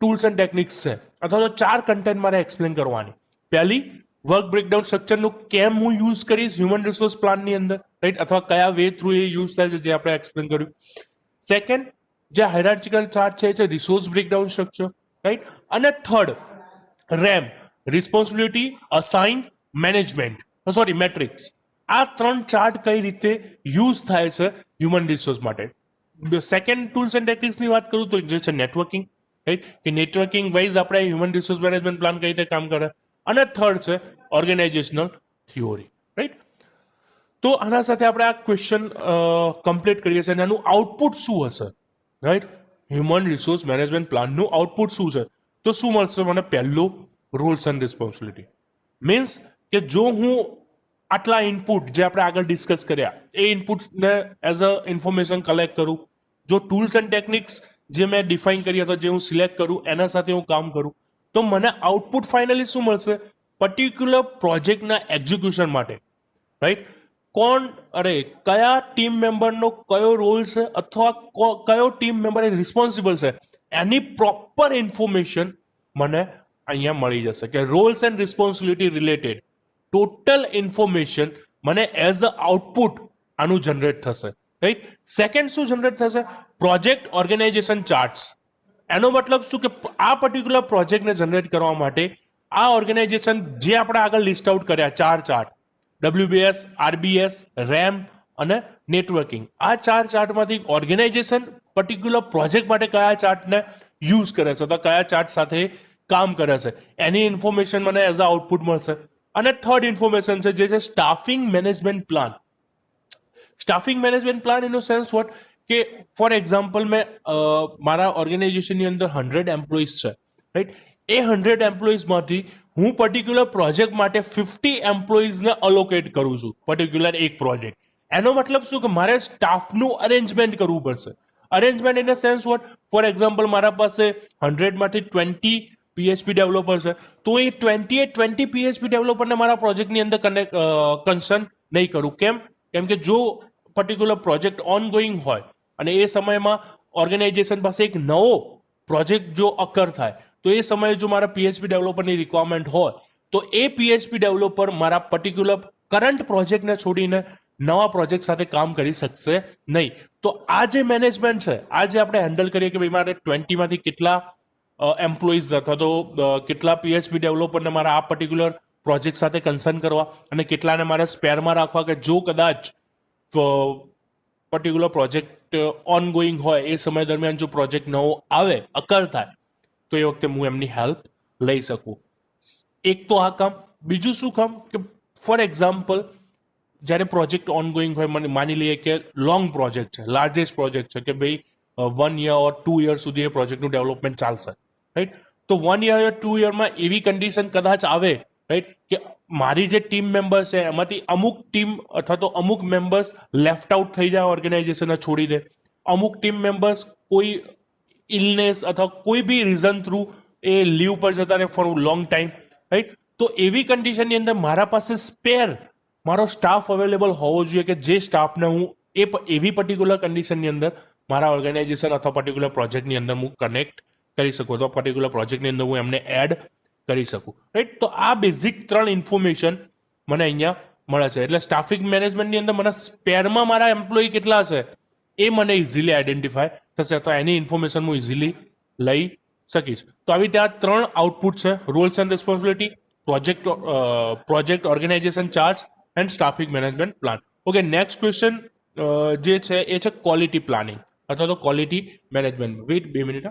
A: tools and techniques છે અથવા તો 4 કન્ટેન્ટ મારે એક્સપ્લેન કરવાની. પહેલી, વર્ક બ્રેકડાઉન સ્ટ્રક્ચરનું કેમ હું યુઝ કરીશ હ્યુમન રિસોર્સ પ્લાનની અંદર, રાઈટ, અથવા કયા વે થ્રુ એ યુઝ થાય છે જે આપણે એક્સપ્લેન કર્યું. સેકન્ડ, જે હાયરાર્ચિકલ ચાર્ટ છે રિસોર્સ બ્રેકડાઉન સ્ટ્રક્ચર, રાઈટ. અને third, RAM, responsibility assign management, sorry matrix. આ 3 ચાર્ટ કઈ રીતે યુઝ થાય છે હ્યુમન રિસોર્સ માટે. સેકન્ડ ટૂલ્સ એન્ડ ટેકનિક્સની વાત કરું તો જે છે નેટવર્કિંગ, રાઈટ, કે નેટવર્કિંગ વાઇઝ આપણે હ્યુમન રિસોર્સ મેનેજમેન્ટ પ્લાન કઈ રીતે કામ કરે. અને થર્ડ છે ઓર્ગેનાઇઝેશનલ થિયોરી, રાઈટ. તો આના સાથે આપણે આ ક્વેશ્ચન કમ્પ્લીટ કરીએ છીએ અને આનું આઉટપુટ શું હશે, રાઈટ. હ્યુમન રિસોર્સ મેનેજમેન્ટ પ્લાનનું આઉટપુટ શું છે? તો શું મળશે મને? પહેલું, રૂલ્સ એન્ડ રિસ્પોન્સિબિલિટી. મીન્સ કે જો હું આટલા ઇનપુટ જે આપણે આગળ ડિસ્કસ કર્યા એ ઇનપુટ્સને એઝ અ ઇન્ફોર્મેશન કલેક્ટ કરું, જો ટૂલ્સ એન્ડ ટેકનિક્સ જે મેં ડિફાઇન કરી અથવા જે હું સિલેક્ટ કરું એના સાથે હું કામ કરું, તો મને આઉટપુટ ફાઇનલી શું મળશે? પર્ટિક્યુલર પ્રોજેક્ટના એક્ઝિક્યુશન માટે, રાઈટ, કયા ટીમ મેમ્બરનો કયો રોલ છે અથવા કયો ટીમ મેમ્બર એ રિસ્પોન્સિબલ છે એની પ્રોપર ઇન્ફોર્મેશન મને અહીંયા મળી જશે. કે roles and responsibility related total information મને એઝ અ આઉટપુટ આનું જનરેટ થશે, રાઈટ. સેકન્ડ શું જનરેટ થશે? Project organization charts. એનો મતલબ શું કે આ પર્ટિક્યુલર પ્રોજેક્ટને જનરેટ કરવા માટે આ ઓર્ગેનાઇઝેશન જે આપણે આગળ લિસ્ટ આઉટ કર્યા 4 ચાર્ટ, WBS, RBS, RAM અને નેટવર્કિંગ, આ 4 ચાર્ટમાંથી ઓર્ગેનાઇઝેશન પર્ટિક્યુલર પ્રોજેક્ટ માટે કયા ચાર્ટને યુઝ કરે છે અથવા કયા ચાર્ટ સાથે કામ કરે છે એની ઇન્ફોર્મેશન મને એઝ અ આઉટપુટ મળશે. અને થર્ડ ઇન્ફોર્મેશન છે જે છે staffing management plan. Staffing management plan in sense what કે ફોર એક્ઝામ્પલ મેં મારા ઓર્ગેનાઇઝેશનની અંદર 100 એમ્પ્લોઈઝ છે, રાઈટ. એ 100 એમ્પ્લોઈઝમાંથી હું પર્ટિક્યુલર પ્રોજેક્ટ માટે 50 એમ્પ્લોઈઝને અલોકેટ કરું છું પર્ટિક્યુલર એક પ્રોજેક્ટ. એનો મતલબ શું કે મારે સ્ટાફનું અરેન્જમેન્ટ કરવું પડશે. Arrangement in a sense what for example મારા પાસે 100માંથી 20 PHP ડેવલપર છે, તો એ 20 PHP ડેવલપરને મારા પ્રોજેક્ટની અંદર કન્સર્ન નહીં કરું. કેમ કે જો પર્ટિક્યુલર પ્રોજેક્ટ ઓન ગોઈંગ હોય અને એ સમયમાં ઓર્ગેનાઇઝેશન પાસે એક નવો પ્રોજેક્ટ જો અકર થાય તો એ સમયે જો મારા PHP ડેવલપરની રિક્વાયરમેન્ટ હોય તો એ PHP ડેવલપર મારા પર્ટિક્યુલર કરંટ પ્રોજેક્ટને છોડીને નવા પ્રોજેક્ટ સાથે કામ કરી શકશે નહીં. તો આ જે મેનેજમેન્ટ છે, આ જે આપણે હેન્ડલ કરીએ કે ભાઈ મારે 20માંથી કેટલા એમ્પ્લોઈઝ અથવા તો કેટલા PHP ડેવલપરને મારા આ પર્ટિક્યુલર પ્રોજેક્ટ સાથે કન્સર્ન કરવા અને કેટલાને મારે સ્પેરમાં રાખવા કે જો કદાચ પર્ટિક્યુલર પ્રોજેક્ટ ઓન ગોઈંગ હોય એ સમય દરમિયાન જો પ્રોજેક્ટ નવો આવે અકર થાય તો એ વખતે હું એમની હેલ્પ લઈ શકું. એક તો આ કામ. બીજું શું કામ કે ફોર એક્ઝામ્પલ જ્યારે પ્રોજેક્ટ ઓન ગોઈંગ હોય, મને માની લઈએ કે લોંગ પ્રોજેક્ટ છે, લાર્જેસ્ટ પ્રોજેક્ટ છે કે ભાઈ 1 year ઓર 2 year સુધી એ પ્રોજેક્ટનું ડેવલપમેન્ટ ચાલશે, રાઈટ. તો 1 year or 2 year એવી કન્ડિશન કદાચ આવે, રાઈટ, કે મારી જે ટીમ મેમ્બર્સ છે એમાંથી અમુક ટીમ અથવા તો અમુક મેમ્બર્સ લેફ્ટ આઉટ થઈ જાય, ઓર્ગેનાઇઝેશનને છોડી દે, અમુક ટીમ મેમ્બર્સ કોઈ ઇલનેસ અથવા કોઈ બી રીઝન થ્રુ એ લીવ પર જતા રહે ફોર લોંગ ટાઈમ, રાઈટ. તો એવી કન્ડિશનની અંદર મારા પાસે સ્પેર મારો સ્ટાફ અવેલેબલ હોવો જોઈએ કે જે સ્ટાફને હું એવી પર્ટિક્યુલર કન્ડિશનની અંદર મારા ઓર્ગેનાઇઝેશન અથવા પર્ટિક્યુલર પ્રોજેક્ટની અંદર હું કનેક્ટ કરી શકું અથવા પર્ટિક્યુલર પ્રોજેક્ટની અંદર હું એમને એડ કરી શકું, રાઈટ. તો આ બેઝિક 3 ઇન્ફોર્મેશન મને અહીંયા મળે છે. એટલે સ્ટાફિંગ મેનેજમેન્ટની અંદર મને સ્પેરમાં મારા એમ્પ્લોય કેટલા છે એ મને ઇઝીલી આઈડેન્ટિફાય થશે અથવા એની ઇન્ફોર્મેશન હું ઇઝીલી લઈ શકીશ. તો આવી ત્યાં 3 આઉટપુટ છે: roles and responsibility, project organization charge and staffing management plan. Okay, next question જે છે એ છે ક્વોલિટી પ્લાનિંગ અથવા તો quality management. Wait 2 minute.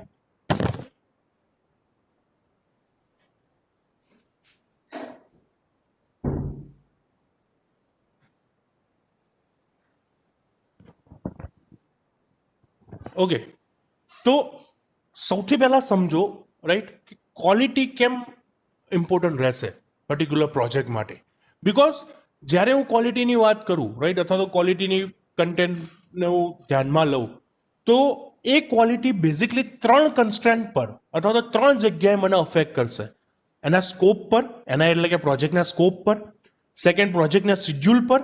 A: Okay, તો સૌથી પહેલા સમજો, રાઈટ, ક્વોલિટી કેમ ઇમ્પોર્ટન્ટ રહેશે પર્ટિક્યુલર પ્રોજેક્ટ માટે. બીકોઝ જ્યારે હું ક્વોલિટીની વાત કરું, રાઈટ, અથવા તો ક્વોલિટીની કન્ટેન્ટને હું ધ્યાનમાં લઉં તો એ ક્વોલિટી બેઝિકલી 3 કન્સ્ટ્રેન્ટ પર અથવા તો 3 જગ્યાએ મને અફેક્ટ કરશે. એના સ્કોપ પર, એના એટલે કે પ્રોજેક્ટના સ્કોપ પર, સેકન્ડ પ્રોજેક્ટના શિડ્યુલ પર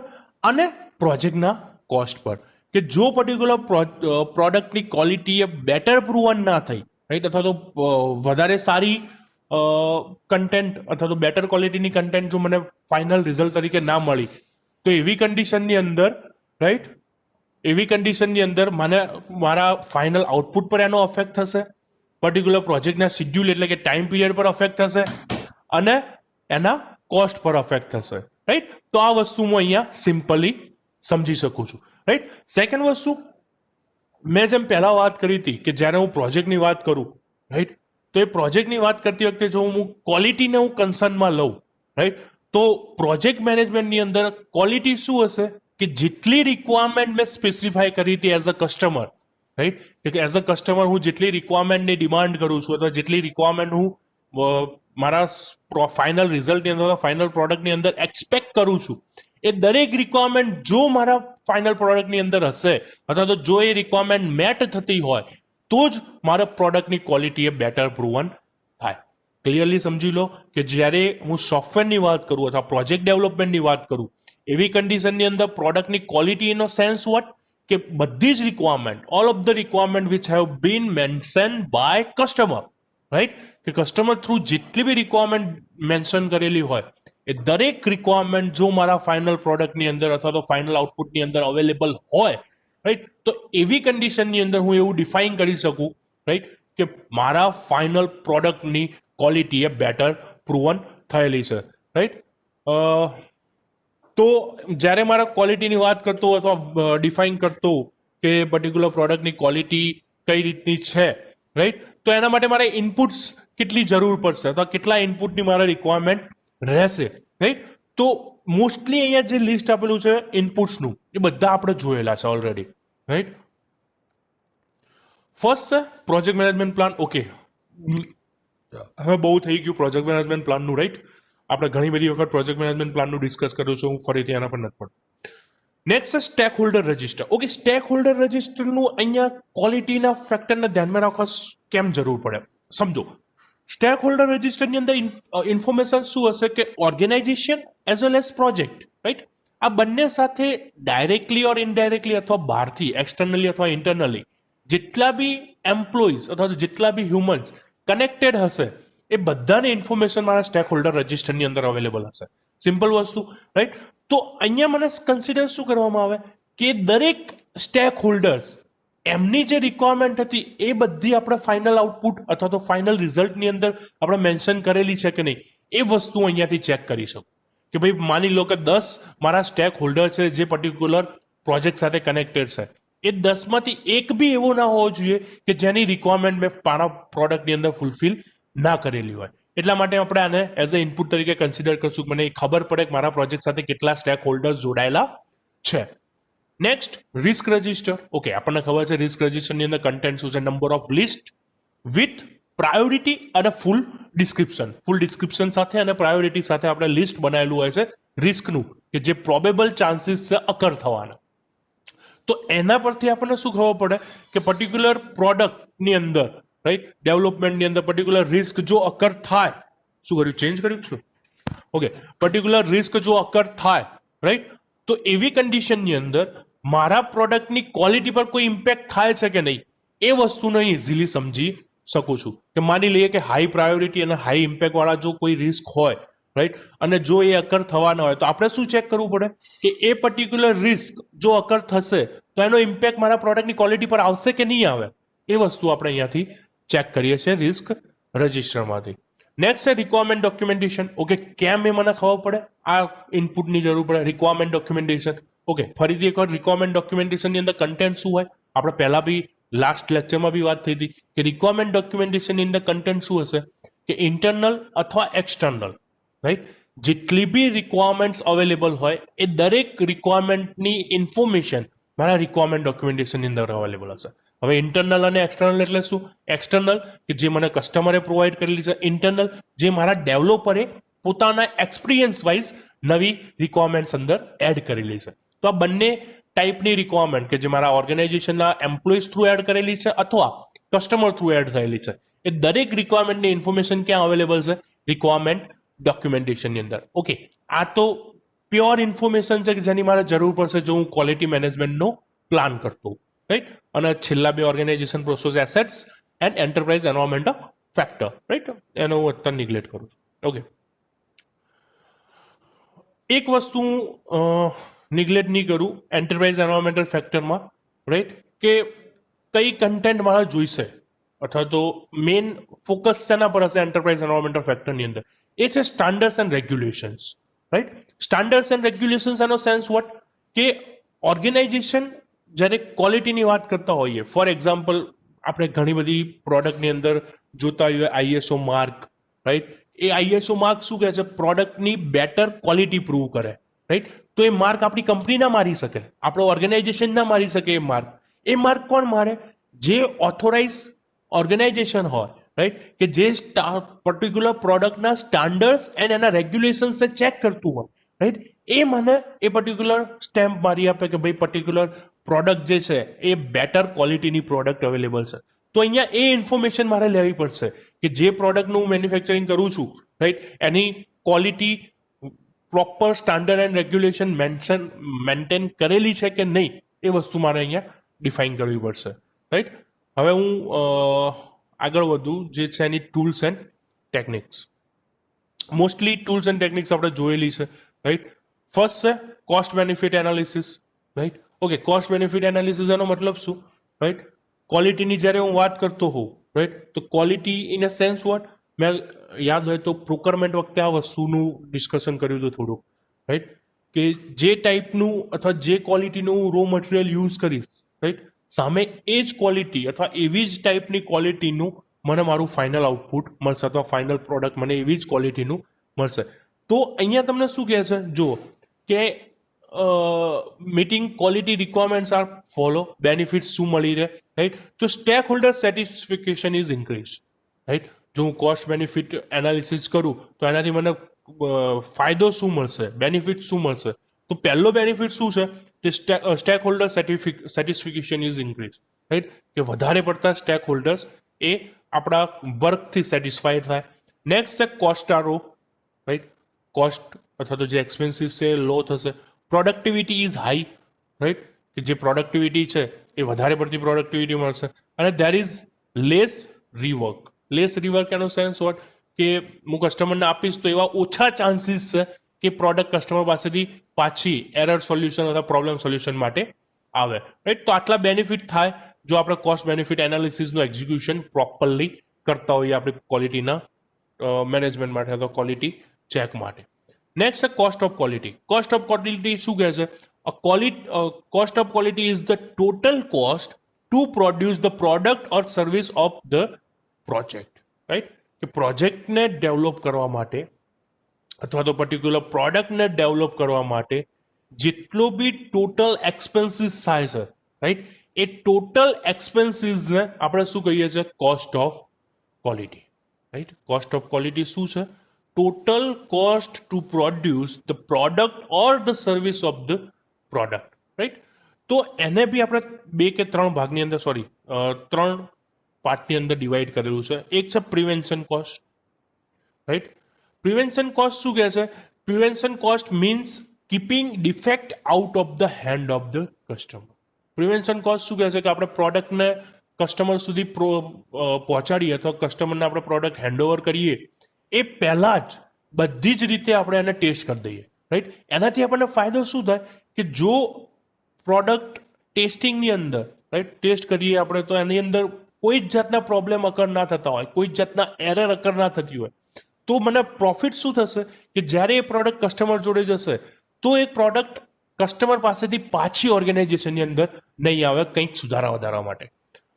A: અને પ્રોજેક્ટના કોસ્ટ પર. કે જો પર્ટિક્યુલર પ્રોડક્ટની ક્વોલિટી એ બેટર પ્રૂવન ના થઈ, રાઈટ, અથવા તો વધારે સારી કન્ટેન્ટ અથવા તો બેટર ક્વોલિટીની કન્ટેન્ટ જો મને ફાઇનલ રિઝલ્ટ તરીકે ના મળી તો એવી કન્ડિશનની અંદર, રાઈટ, એવી કન્ડિશનની અંદર મને મારા ફાઇનલ આઉટપુટ પર એનો અફેક્ટ થશે, પર્ટિક્યુલર પ્રોજેક્ટના શિડ્યુલ એટલે કે ટાઈમ પીરિયડ પર અફેક્ટ થશે અને એના કોસ્ટ પર અફેક્ટ થશે, રાઈટ. તો આ વસ્તુ હું અહીંયા સિમ્પલી સમજી શકું છું, રાઈટ. સેકન્ડ વસ્તુ, મેં જેમ પહેલા વાત કરી હતી કે જ્યારે હું પ્રોજેક્ટની વાત કરું, રાઈટ, તો એ પ્રોજેક્ટની વાત કરતી વખતે જો હું ક્વોલિટીને હું કન્સર્નમાં લઉં, રાઈટ, તો પ્રોજેક્ટ મેનેજમેન્ટની અંદર ક્વોલિટી શું હશે કે જેટલી રિક્વાયરમેન્ટ મેં સ્પેસિફાય કરી હતી એઝ અ કસ્ટમર, રાઈટ, કે એઝ અ કસ્ટમર હું જેટલી રિક્વાયરમેન્ટની ડિમાન્ડ કરું છું અથવા જેટલી રિક્વાયરમેન્ટ હું મારા ફાઇનલ રિઝલ્ટની અંદર ફાઇનલ પ્રોડક્ટની અંદર એક્સપેક્ટ કરું છું, એ દરેક રિક્વાયરમેન્ટ જો મારા ફાઇનલ પ્રોડક્ટની અંદર હશે અથવા તો જો એ રિક્વાયરમેન્ટ મેટ થતી હોય તો જ મારા પ્રોડક્ટની ક્વોલિટી એ બેટર પ્રૂવન થાય. ક્લિયરલી સમજી લો કે જ્યારે હું સોફ્ટવેરની વાત કરું અથવા પ્રોજેક્ટ ડેવલપમેન્ટની વાત કરું એવી કન્ડિશનની અંદર પ્રોડક્ટની ક્વોલિટી ઇનો સેન્સ વોટ કે બધી જ requirement, all of the requirement which have been mention by customer, right, કે કસ્ટમર થ્રુ જેટલી બી રિક્વાયરમેન્ટ મેન્શન કરેલી હોય એ દરેક રિક્વાયરમેન્ટ જો મારા ફાઇનલ પ્રોડક્ટની અંદર અથવા તો ફાઇનલ આઉટપુટની અંદર અવેલેબલ હોય, રાઈટ, તો એવી કન્ડિશનની અંદર હું એવું ડિફાઇન કરી શકું, રાઈટ, કે મારા ફાઇનલ પ્રોડક્ટની ક્વોલિટી એ બેટર પ્રૂવન થયેલી છે, રાઈટ. તો જ્યારે મારા ક્વોલિટીની વાત કરતો અથવા ડિફાઇન કરતો કે પર્ટિક્યુલર પ્રોડક્ટની ક્વોલિટી કઈ રીતની છે, રાઈટ, તો એના માટે મારે ઇનપુટ્સ કેટલી જરૂર પડશે અથવા કેટલા ઇનપુટની મારે રિક્વાયરમેન્ટ રહેશે, રાઈટ? તો મોસ્ટલી અહીંયા જે લિસ્ટ આપેલું છે ઇનપુટ્સનું એ બધા આપણે જોયેલા છે ઓલરેડી, રાઈટ? ફર્સ્ટ છે પ્રોજેક્ટ મેનેજમેન્ટ પ્લાન. ઓકે, હવે બહુ થઈ ગયું પ્રોજેક્ટ મેનેજમેન્ટ પ્લાનનું, રાઈટ? આપણે ઘણી બધી વખત પ્રોજેક્ટ મેનેજમેન્ટ પ્લાનનું ડિસ્કસ કર્યું છે, હું ફરીથી એના પર નથી પડતો. નેક્સ્ટ છે stakeholder register. Okay, stakeholder રજિસ્ટરનું અહીંયા ક્વોલિટીના ફેક્ટરને ધ્યાનમાં રાખવા કેમ જરૂર પડે સમજો. સ્ટેક હોલ્ડર રજિસ્ટરની અંદર ઇન્ફોર્મેશન શું હશે કે organization as well as project, right? આ બંને સાથે ડાયરેક્ટલી ઓર ઇનડાયરેક્ટલી અથવા બહારથી એક્સટર્નલી અથવા ઇન્ટરનલી જેટલા બી એમ્પ્લોઈઝ અથવા તો જેટલા બી હ્યુમન્સ કનેક્ટેડ હશે એ બધાને ઇન્ફોર્મેશન મારા સ્ટેક હોલ્ડર રજિસ્ટરની અંદર અવેલેબલ હશે. સિમ્પલ વસ્તુ, રાઈટ? તો અહીંયા મને કન્સિડર શું કરવામાં આવે કે દરેક સ્ટેક હોલ્ડર્સ એમની જે રિક્વાયરમેન્ટ હતી એ બધી આપણે ફાઇનલ આઉટપુટ અથવા તો ફાઇનલ રિઝલ્ટની અંદર આપણે મેન્શન કરેલી છે કે નહીં એ વસ્તુ અહીંયાથી ચેક કરી શકું કે ભાઈ માની લો કે 10 મારા સ્ટેક હોલ્ડર છે જે પર્ટિક્યુલર પ્રોજેક્ટ સાથે કનેક્ટેડ છે, એ 10માંથી એક બી એવો ના હોવો જોઈએ કે જેની રિક્વાયરમેન્ટ મેં મારા પ્રોડક્ટની અંદર ફૂલફિલ ના કરેલી હોય. એટલા માટે આપણે આને એઝ અ ઇનપુટ તરીકે કન્સિડર કરશું, મને ખબર પડે કે મારા પ્રોજેક્ટ સાથે કેટલા સ્ટેક હોલ્ડર્સ જોડાયેલા છે. Next risk register. ઓકે, આપણને ખબર છે રિસ્ક રજિસ્ટરની અંદર કન્ટેન્ટ શું છે, number of list with priority અને ફૂલ ડિસ્ક્રિપ્શન. ફૂલ ડિસ્ક્રિપ્શન સાથે અને પ્રાયોરિટી સાથે આપણે લિસ્ટ બનાવેલું હોય છે રિસ્કનું કે જે પ્રોબેબલ ચાન્સીસ છે અકર થવાના. તો એના પરથી આપણને શું ખબર પડે કે પર્ટિક્યુલર પ્રોડક્ટની અંદર, રાઈટ, ડેવલપમેન્ટની અંદર પર્ટિક્યુલર રિસ્ક જો અકર થાય, શું કર્યું, ચેન્જ કર્યું છું? ઓકે, પર્ટિક્યુલર રિસ્ક જો અકર થાય, રાઈટ, તો એવી કન્ડિશનની અંદર મારા પ્રોડક્ટની ક્વોલિટી પર કોઈ ઇમ્પેક્ટ થાય છે કે નહીં એ વસ્તુને ઇઝીલી સમજી શકું છું. કે માની લઈએ કે હાઈ પ્રાયોરિટી અને હાઈ ઇમ્પેક્ટ વાળા જો કોઈ રિસ્ક હોય, રાઈટ, અને જો એ અકર થવાના હોય તો આપણે શું ચેક કરવું પડે કે એ પર્ટિક્યુલર રિસ્ક જો અકર થશે તો એનો ઇમ્પેક્ટ મારા પ્રોડક્ટની ક્વોલિટી પર આવશે કે નહીં આવે એ વસ્તુ આપણે અહીંયાથી ચેક કરીએ છીએ રિસ્ક રજિસ્ટરમાંથી. નેક્સ્ટ છે રિક્વાયરમેન્ટ ડોક્યુમેન્ટેશન. ઓકે, કેમ એ મને ખબર પડે આ ઇનપુટની જરૂર પડે રિક્વાયરમેન્ટ ડોક્યુમેન્ટેશન. ઓકે, ફરીથી એકવાર રિક્વાયરમેન્ટ ડોક્યુમેન્ટેશનની અંદર કન્ટેન્ટ શું હોય, આપણે પહેલા બી લાસ્ટ લેક્ચરમાં બી વાત થઈ હતી કે રિક્વાયરમેન્ટ ડોક્યુમેન્ટેશનની અંદર કન્ટેન્ટ શું હશે કે ઇન્ટરનલ અથવા એક્સટર્નલ, રાઈટ, જેટલી બી રિક્વાયરમેન્ટ્સ અવેલેબલ હોય એ દરેક રિક્વાયરમેન્ટની ઇન્ફોર્મેશન મારા રિક્વાયરમેન્ટ ડોક્યુમેન્ટેશનની અંદર અવેલેબલ હશે. હવે ઇન્ટરનલ અને એક્સટર્નલ એટલે શું? એક્સટર્નલ કે જે મને કસ્ટમરે પ્રોવાઈડ કરેલી છે, ઇન્ટરનલ જે મારા ડેવલપરે પોતાના એક્સપિરિયન્સ વાઇઝ નવી રિક્વાયરમેન્ટ્સ અંદર એડ કરેલી છે. તો આ બંને ટાઈપની રિક્વાયરમેન્ટ કે જે મારા ઓર્ગેનાઇઝેશનના એમ્પ્લોઈઝ થ્રુ એડ કરેલી છે અથવા કસ્ટમર થ્રુ એડ થયેલી છે, એ દરેક રિક્વાયરમેન્ટની ઇન્ફોર્મેશન ક્યાં અવેલેબલ છે? રિક્વાયરમેન્ટ ડોક્યુમેન્ટેશનની અંદર. ઓકે, આ તો પ્યોર ઇન્ફોર્મેશન છે કે જેની મારે જરૂર પડશે જો હું ક્વોલિટી મેનેજમેન્ટનો પ્લાન કરતો હોઉં, રાઈટ? અને છેલ્લા બે organization process assets and enterprise environment factor, right, એનો હું અત્યારે નિગ્લેક્ટ કરું છું. ઓકે, એક વસ્તુ નિગ્લેક્ટ નહીં કરું એન્ટરપ્રાઇઝ એન્વાયરમેન્ટલ ફેક્ટરમાં, રાઈટ, કે કઈ કન્ટેન્ટ મારે જોઈશે અથવા તો મેઇન ફોકસ શેના પર હશે એન્ટરપ્રાઇઝ એન્વાયરમેન્ટલ ફેક્ટરની અંદર, એ છે standards and regulations, right? Standards and regulations એનો સેન્સ વોટ કે ઓર્ગેનાઇઝેશન જ્યારે ક્વોલિટીની વાત કરતા હોઈએ, ફોર એક્ઝામ્પલ આપણે ઘણી બધી પ્રોડક્ટની અંદર જોતા હોઈએ આઈએસઓ માર્ક, રાઈટ? એ આઈએસઓ માર્ક શું કહે છે? પ્રોડક્ટની બેટર ક્વોલિટી પ્રૂવ કરે, રાઈટ? તો એ માર્ક આપણી કંપની ના મારી શકે, આપણો ઓર્ગેનાઇઝેશન ના મારી શકે. એ માર્ક કોણ મારે? જે ઓથોરાઇઝ ઓર્ગેનાઇઝેશન હોય, રાઈટ, કે જે પર્ટિક્યુલર પ્રોડક્ટના સ્ટાન્ડર્ડ્સ એન્ડ એના રેગ્યુલેશન્સને ચેક કરતું હોય, રાઈટ, એ મને એ પર્ટિક્યુલર સ્ટેમ્પ મારી આપે કે ભાઈ પર્ટિક્યુલર પ્રોડક્ટ જે છે એ બેટર ક્વોલિટીની પ્રોડક્ટ અવેલેબલ છે. તો અહીંયા એ ઇન્ફોર્મેશન મારે લેવી પડશે કે જે પ્રોડક્ટનું હું મેન્યુફેક્ચરિંગ કરું છું, right, any quality proper standard and regulation maintain કરેલી છે કે નહીં એ વસ્તુ મારે અહીંયા ડિફાઇન કરવી પડશે, રાઈટ? હવે હું આગળ વધું જે છે એની tools and techniques. Mostly tools and techniques આપણે જોયેલી છે, રાઈટ? ફર્સ્ટ છે cost benefit analysis, right? Okay, cost benefit analysis એનો મતલબ શું, રાઈટ? ક્વોલિટીની જ્યારે હું વાત કરતો હોઉં, રાઈટ, તો quality in a sense what, મેં યાદ હોય તો પ્રોક્યોરમેન્ટ વખતે આ વસ્તુનું ડિસ્કશન કર્યું હતું થોડુંક, રાઈટ, કે જે ટાઈપનું અથવા જે ક્વોલિટીનું હું રો મટીરિયલ યુઝ કરીશ, રાઈટ, સામે એ જ ક્વોલિટી અથવા એવી જ ટાઈપની ક્વોલિટીનું મને મારું ફાઇનલ આઉટપુટ મળશે અથવા ફાઇનલ પ્રોડક્ટ મને એવી જ ક્વોલિટીનું મળશે. તો અહીંયા તમને શું કહે છે જુઓ કે meeting quality requirements are follow, benefits શું મળી રહે, રાઈટ. તો stakeholder satisfaction is increase, right. જો હું કોસ્ટ બેનિફિટ એનાલિસિસ કરું તો એનાથી મને ફાયદો શું મળશે, બેનિફિટ શું મળશે. તો પહેલો બેનિફિટ શું છે કે stakeholder satisfaction is increase, right. કે વધારે પડતા સ્ટેક હોલ્ડર્સ એ આપણા વર્કથી સેટિસ્ફાઈડ થાય. નેક્સ્ટ છે cost are low, right. Cost અથવા તો જે એક્સપેન્સીસ છે લો થશે. Productivity is high, right. કે જે પ્રોડક્ટિવિટી છે એ વધારે પડતી પ્રોડક્ટિવિટી મળશે. અને દેર ઇઝ લેસ રીવર્ક. લેસ રીવર્ક એનો સેન્સ વોટ કે હું કસ્ટમરને આપીશ તો એવા ઓછા ચાન્સીસ છે કે પ્રોડક્ટ કસ્ટમર પાસેથી પાછી એરર સોલ્યુશન અથવા પ્રોબ્લેમ સોલ્યુશન માટે આવે, રાઈટ. તો આટલા બેનિફિટ થાય જો આપણે કોસ્ટ બેનિફિટ એનાલિસિસનું એક્ઝિક્યુશન પ્રોપરલી કરતા હોઈએ આપણી ક્વોલિટીના મેનેજમેન્ટ માટે અથવા ક્વોલિટી ચેક માટે. નેક્સ્ટ છે cost of quality. Cost of quality શું કહે છે? Cost of quality is the total cost to produce the product or service of the project, right. કે પ્રોજેક્ટને ડેવલપ કરવા માટે અથવા તો પર્ટિક્યુલર પ્રોડક્ટને ડેવલપ કરવા માટે જેટલો બી ટોટલ એક્સપેન્સીસ થાય છે, રાઈટ, એ ટોટલ એક્સપેન્સીસને આપણે શું કહીએ છીએ? Cost of quality, right. Cost of quality શું છે? Total cost to produce the product or the service of the product, right. તો એને બી આપણે 2 કે 3 ભાગની અંદર 3 પાર્ટની અંદર ડિવાઈડ કરેલું છે. એક છે prevention cost, right. Prevention cost શું કહે છે? Prevention cost means keeping defect out of the hand of the customer. Prevention cost શું કહે છે? કે આપણે પ્રોડક્ટને કસ્ટમર સુધી પહોંચાડીએ અથવા કસ્ટમરને આપણે પ્રોડક્ટ હેન્ડઓવર કરીએ એ પહેલાં જ બધી જ રીતે આપણે એને ટેસ્ટ કરી દઈએ, રાઈટ. એનાથી આપણને ફાયદો શું થાય કે જો પ્રોડક્ટ ટેસ્ટિંગની અંદર, રાઈટ, ટેસ્ટ કરીએ આપણે તો એની અંદર કોઈ જ જાતના પ્રોબ્લેમ અકર ના થતા હોય, કોઈ જ જાતના એરર અકર ના થતી હોય, તો મને પ્રોફિટ શું થશે કે જ્યારે એ પ્રોડક્ટ કસ્ટમર જોડે જશે તો એ પ્રોડક્ટ કસ્ટમર પાસેથી પાછી ઓર્ગેનાઇઝેશનની અંદર નહીં આવે કંઈક સુધારા વધારવા માટે.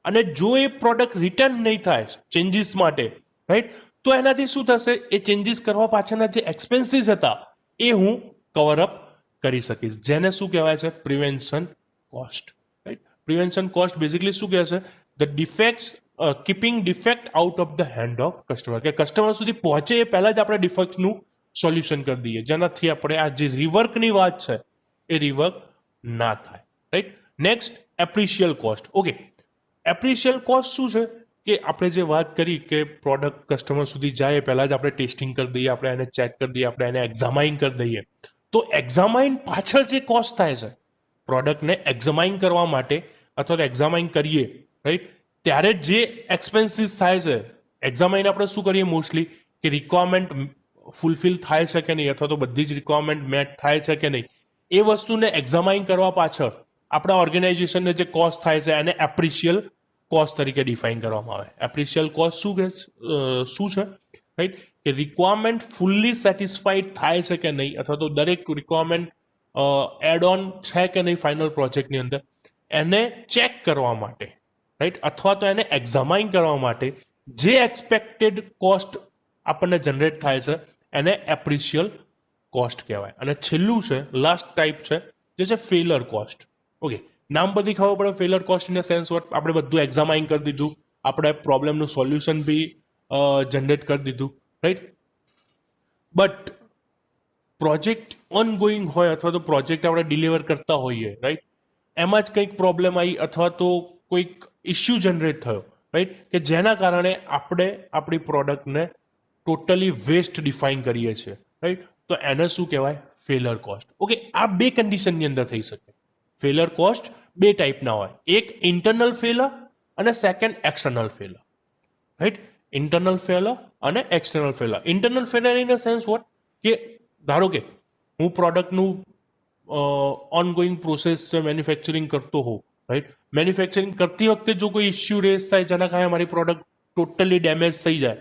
A: અને જો એ પ્રોડક્ટ રિટર્ન નહીં થાય ચેન્જીસ માટે, રાઈટ, તો એનાથી શું થશે? એ ચેન્જીસ કરવા પાછળના જે એક્સપેન્સીસ હતા એ હું કવર અપ કરી શકીશ, જેને શું કહેવાય છે? Prevention cost, right. Prevention cost basically શું કહે છે? The defects, keeping defect out of the hand of customer. કે કસ્ટમર સુધી પહોંચે એ પહેલાં જ આપણે ડિફેક્ટનું સોલ્યુશન કરી દઈએ, જેનાથી આપણે આ જે રિવર્કની વાત છે એ રિવર્ક ના થાય, right. Next appraisal cost. Okay, appraisal cost શું છે? કે આપણે જે વાત કરી કે પ્રોડક્ટ કસ્ટમર સુધી જાય પહેલાં જ આપણે ટેસ્ટિંગ કરી દઈએ, આપણે એને ચેક કરી દઈએ, આપણે એને એક્ઝામાઇન કરી દઈએ. તો એક્ઝામાઇન પાછળ જે કોસ્ટ થાય છે પ્રોડક્ટને એક્ઝામાઇન કરવા માટે અથવા તો એક્ઝામાઇન કરીએ, રાઈટ, ત્યારે જે એક્સપેન્સીસ થાય છે, એક્ઝામાઇન આપણે શું કરીએ મોસ્ટલી કે રિક્વાયરમેન્ટ ફૂલફિલ થાય છે કે નહીં અથવા તો બધી જ રિક્વાયરમેન્ટ મેટ થાય છે કે નહીં, એ વસ્તુને એક્ઝામાઇન કરવા પાછળ આપણા ઓર્ગેનાઇઝેશનને જે કોસ્ટ થાય છે એને એપ્રિશિયલ કોસ્ટ તરીકે ડિફાઇન કરવામાં આવે. એપ્રિશિયલ કોસ્ટ શું છે, રાઈટ, કે રિક્વાયરમેન્ટ ફૂલ્લી સેટિસ્ફાઈડ થાય છે કે નહીં અથવા તો દરેક રિક્વાયરમેન્ટ એડ ઓન છે કે નહીં ફાઇનલ પ્રોજેક્ટની અંદર એને ચેક કરવા માટે, રાઈટ, અથવા તો એને એક્ઝામાઇન કરવા માટે જે એક્સપેક્ટેડ કોસ્ટ આપણને જનરેટ થાય છે એને એપ્રિશિયલ કોસ્ટ કહેવાય. અને છેલ્લું છે, લાસ્ટ ટાઈપ છે જે છે ફેલર કોસ્ટ. ઓકે, નામ પરથી ખબર પડે failure cost in the sense what આપણે બધું એક્ઝામાઇન કરી દીધું, આપણે પ્રોબ્લેમનું સોલ્યુશન બી જનરેટ કરી દીધું, રાઈટ, બટ પ્રોજેક્ટ ઓનગોઈંગ હોય અથવા તો પ્રોજેક્ટ આપણે ડિલિવર કરતા હોઈએ, રાઈટ, એમાં જ કંઈક પ્રોબ્લેમ આવી અથવા તો કોઈક ઇસ્યુ જનરેટ થયો, રાઈટ, કે જેના કારણે આપણે આપણી પ્રોડક્ટને ટોટલી વેસ્ટ ડિફાઇન કરીએ છીએ, રાઈટ, તો એને શું કહેવાય? Failure cost. ઓકે, આ 2 કન્ડિશનની અંદર થઈ શકે. ફેલર કોસ્ટ 2 ટાઈપના હોય, એક ઇન્ટરનલ ફેલર અને second external failure, right. Internal failure અને external failure. Internal failure in the sense what કે ધારો કે હું પ્રોડક્ટનું ઓનગોઈંગ પ્રોસેસ છે મેન્યુફેક્ચરિંગ કરતો હોઉં, રાઈટ, મેન્યુફેક્ચરિંગ કરતી વખતે જો કોઈ ઇસ્યુ રેઝ થાય જેના કારણે મારી પ્રોડક્ટ ટોટલી ડેમેજ થઈ જાય,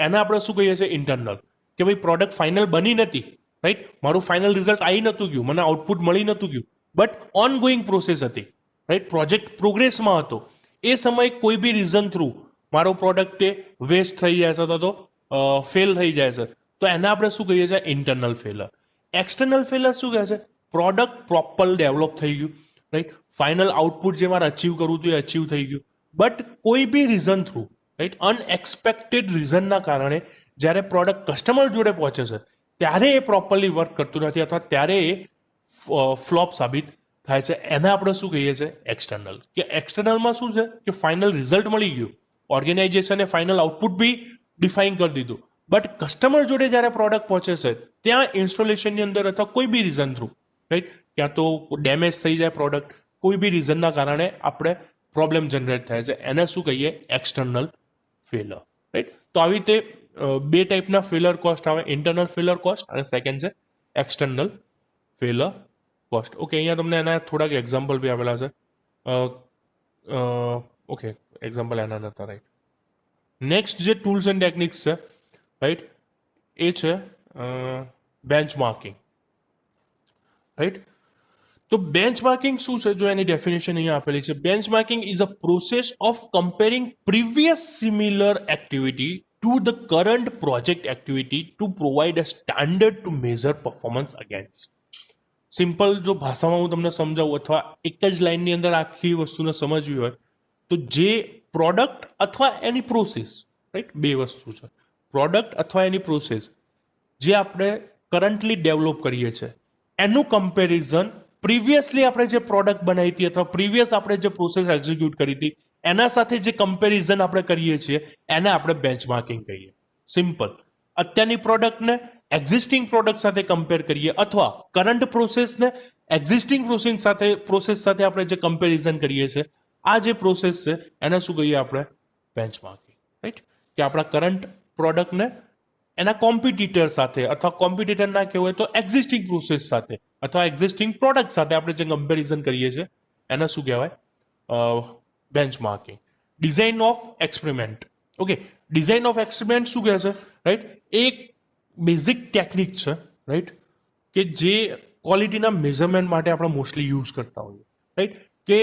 A: એને આપણે શું કહીએ છીએ? ઇન્ટરનલ. કે ભાઈ પ્રોડક્ટ ફાઇનલ બની નથી, રાઈટ, મારું ફાઇનલ રિઝલ્ટ આવી નહોતું ગયું, મને આઉટપુટ મળી નહોતું ગયું, બટ ઓનગોઈંગ પ્રોસેસ હતી, રાઈટ, પ્રોજેક્ટ પ્રોગ્રેસમાં હતો, એ સમયે કોઈ બી રીઝન થ્રુ મારો પ્રોડક્ટ એ વેસ્ટ થઈ જાય છે અથવા તો ફેલ થઈ જાય છે, તો એને આપણે શું કહીએ છીએ? Internal failure. એક્સટર્નલ ફેલર શું કહે છે? પ્રોડક્ટ પ્રોપર ડેવલપ થઈ ગયું, રાઈટ, ફાઇનલ આઉટપુટ જે મારે અચીવ કરવું હતું એ અચીવ થઈ ગયું, બટ કોઈ બી રીઝન થ્રુ, રાઈટ, અનએક્સપેક્ટેડ રીઝનના કારણે જ્યારે પ્રોડક્ટ કસ્ટમર જોડે પહોંચે છે ત્યારે એ પ્રોપરલી વર્ક કરતું નથી અથવા ત્યારે એ ફ્લોપ સાબિત થાય છે. એને આપણે શું કહીએ છીએ? એક્સટર્નલ. કે એક્સટર્નલમાં શું છે કે ફાઇનલ રિઝલ્ટ મળી ગયું, ઓર્ગેનાઇઝેશને ફાઇનલ આઉટપુટ બી ડિફાઇન કરી દીધું, બટ કસ્ટમર જોડે જ્યારે પ્રોડક્ટ પહોંચે છે ત્યાં ઇન્સ્ટોલેશનની અંદર અથવા કોઈ બી રીઝન થ્રુ, રાઈટ, ક્યાં તો ડેમેજ થઈ જાય પ્રોડક્ટ, કોઈ બી રીઝનના કારણે આપણે પ્રોબ્લેમ જનરેટ થાય છે, એને શું કહીએ? External failure, right. તો આવી રીતે બે ટાઈપના ફેલર કોસ્ટ આવે, ઇન્ટરનલ ફેલર કોસ્ટ અને સેકન્ડ છે એક્સટર્નલ ફેલર કોસ્ટ. ઓકે, અહીંયા તમને એના થોડાક એક્ઝામ્પલ બી આપેલા છે. ઓકે, એક્ઝામ્પલ એના નતા, રાઈટ. નેક્સ્ટ જે ટૂલ્સ એન્ડ ટેકનિક્સ છે, રાઈટ, એ છે બેન્ચમાર્કિંગ, રાઈટ. તો બેન્ચમાર્કિંગ શું છે? જો એની ડેફિનેશન અહીંયા આપેલી છે, benchmarking is a process of comparing previous similar activity to the current project activity to provide a standard to measure performance against. Simple જો ભાષામાં હું તમને સમજાવું અથવા એક જ લાઇનની અંદર આખી વસ્તુને સમજવી હોય તો જે પ્રોડક્ટ અથવા એની પ્રોસેસ, રાઈટ, બે વસ્તુ છે, પ્રોડક્ટ અથવા એની પ્રોસેસ જે આપણે કરન્ટલી ડેવલપ કરીએ છીએ એનું કમ્પેરિઝન પ્રીવિયસલી આપણે જે પ્રોડક્ટ બનાવી હતી અથવા પ્રીવિયસ આપણે જે પ્રોસેસ એક્ઝિક્યુટ કરી હતી એના સાથે જે કમ્પેરિઝન આપણે કરીએ છીએ એને આપણે બેન્ચમાર્કિંગ કહીએ. સિમ્પલ. અત્યારની પ્રોડક્ટને એક્ઝિસ્ટિંગ પ્રોડક્ટ સાથે કમ્પેર કરીએ અથવા કરંટ પ્રોસેસને એક્ઝિસ્ટિંગ પ્રોસેસ સાથે આપણે જે કમ્પેરિઝન કરીએ છીએ, આ જે પ્રોસેસ છે એને શું કહીએ આપણે? Benchmarking, right. કે આપણા કરંટ પ્રોડક્ટને એના કોમ્પિટિટર સાથે અથવા કોમ્પિટિટર ના કહેવું હોય તો એક્ઝિસ્ટિંગ પ્રોસેસ સાથે અથવા એક્ઝિસ્ટિંગ પ્રોડક્ટ સાથે આપણે જે કમ્પેરિઝન કરીએ છીએ એને શું કહેવાય? Benchmarking. Design of experiment. Okay, design of experiment શું કહે છે? રાઈટ, એક બેઝિક ટેકનિક છે, રાઈટ, કે જે ક્વોલિટીના મેઝરમેન્ટ માટે આપણે મોસ્ટલી યુઝ કરતા હોઈએ, રાઈટ. કે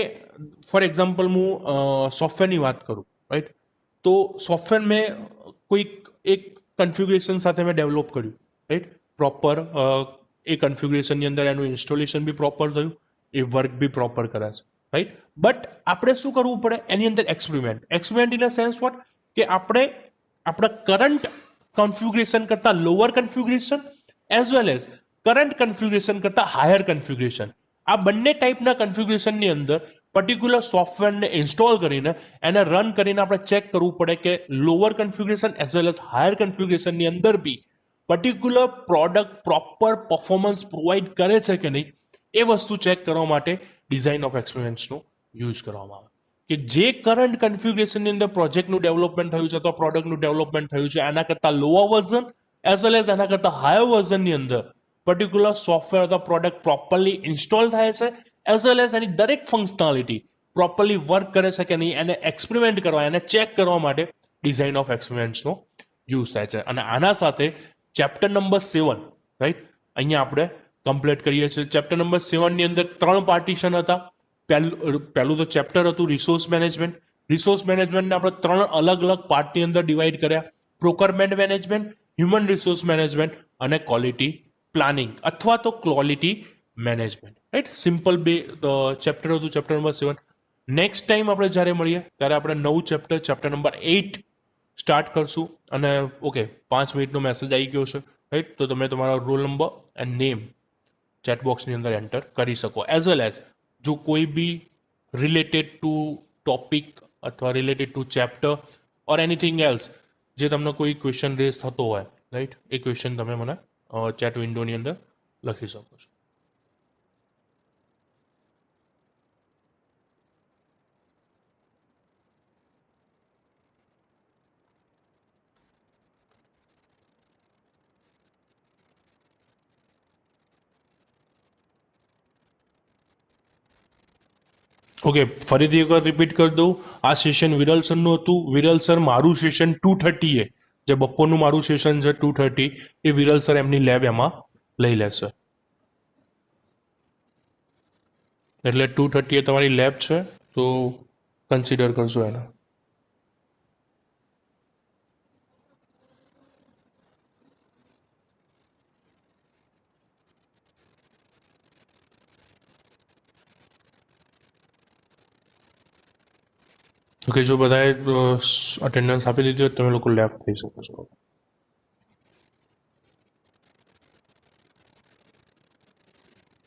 A: ફોર એક્ઝામ્પલ હું સોફ્ટવેરની વાત કરું, રાઈટ, તો સોફ્ટવેર મેં કોઈક એક કન્ફિગ્યુરેશન સાથે મેં ડેવલપ કર્યું, રાઈટ, પ્રોપર એ કન્ફિગ્યુરેશનની અંદર એનું ઇન્સ્ટોલેશન બી પ્રોપર થયું, એ વર્ક બી પ્રોપર કરે છે, રાઈટ. બટ આપણે શું કરવું પડે એની અંદર? Experiment in a sense what? કે આપણે આપણા કરંટ કન્ફિગ્યુરેશન કરતા lower configuration as well as current configuration કરતા હાયર કન્ફિગ્યુરેશન, આ બંને ટાઈપના કન્ફિગ્યુરેશનની અંદર પર્ટિક્યુલર સોફ્ટવેરને ઇન્સ્ટોલ કરીને એને રન કરીને આપણે ચેક કરવું પડે કે lower configuration as well as higher કન્ફિગ્યુરેશનની અંદર બી particular product proper performance provide કરે છે કે નહીં, એ વસ્તુ ચેક કરવા માટે ડિઝાઇન ઓફ એક્સપેરિમેન્ટ્સનો યુઝ કરવામાં આવે. કે જે કરંટ કન્ફિગ્યુરેશનની અંદર પ્રોજેક્ટનું ડેવલપમેન્ટ થયું છે અથવા પ્રોડક્ટનું ડેવલપમેન્ટ થયું છે એના કરતાં lower version as well as એના કરતાં હાયર વર્ઝનની અંદર પર્ટિક્યુલર સોફ્ટવેર અથવા પ્રોડક્ટ પ્રોપરલી ઇન્સ્ટોલ થાય છે એઝ વેલ એઝ એની દરેક ફંક્શનાલિટી પ્રોપરલી વર્ક કરે છે કે નહીં એને એક્સપેરિમેન્ટ કરવા, એને ચેક કરવા માટે ડિઝાઇન ઓફ એક્સપેરિમેન્ટ્સનો યુઝ થાય છે. અને આના સાથે ચેપ્ટર નંબર 7, રાઈટ, અહીંયા આપણે કમ્પ્લીટ કરીએ છીએ. ચેપ્ટર નંબર 7ની અંદર 3 પાર્ટીશન હતા. પહેલું તો ચેપ્ટર હતું રિસોર્સ મેનેજમેન્ટ. રિસોર્સ મેનેજમેન્ટને આપણે 3 અલગ અલગ પાર્ટની અંદર ડિવાઈડ કર્યા: procurement management, human resource management અને ક્વોલિટી પ્લાનિંગ અથવા તો ક્વોલિટી મેનેજમેન્ટ, રાઈટ. સિમ્પલ બે ચેપ્ટર હતું, ચેપ્ટર નંબર 7. નેક્સ્ટ ટાઈમ આપણે જ્યારે મળીએ ત્યારે આપણે નવું ચેપ્ટર નંબર 8 સ્ટાર્ટ કરશું. અને ઓકે, 5 મિનિટનો મેસેજ આવી ગયો છે, રાઈટ, તો તમે તમારો રોલ નંબર એન્ડ નેમ ચેટબોક્સની અંદર એન્ટર કરી શકો. એઝ વેલ એઝ જો કોઈ બી રિલેટેડ ટુ ટોપિક અથવા related to chapter or anything else જે તમને કોઈ ક્વેશ્ચન રેઝ થતો હોય, રાઈટ, એ ક્વેશ્ચન તમે મને ચેટ વિન્ડોની અંદર લખી શકો છો. ઓકે, ફરીથી એકવાર રિપીટ કરી દઉં. આ સેશન વિરલ સરનું હતું. વિરલ સર મારું સેશન 2:30 જે બપોરનું મારું સેશન છે 2:30 એ વિરલ સર એમની લેબ એમાં લઈ લેશે. એટલે 2:30 તમારી લેબ છે, તો કન્સિડર કરજો એને. ઓકે, જો બધાએ અટેન્ડન્સ આપી દીધી હોય તો તમે લોકો લેફ્ટ થઈ શકો છો.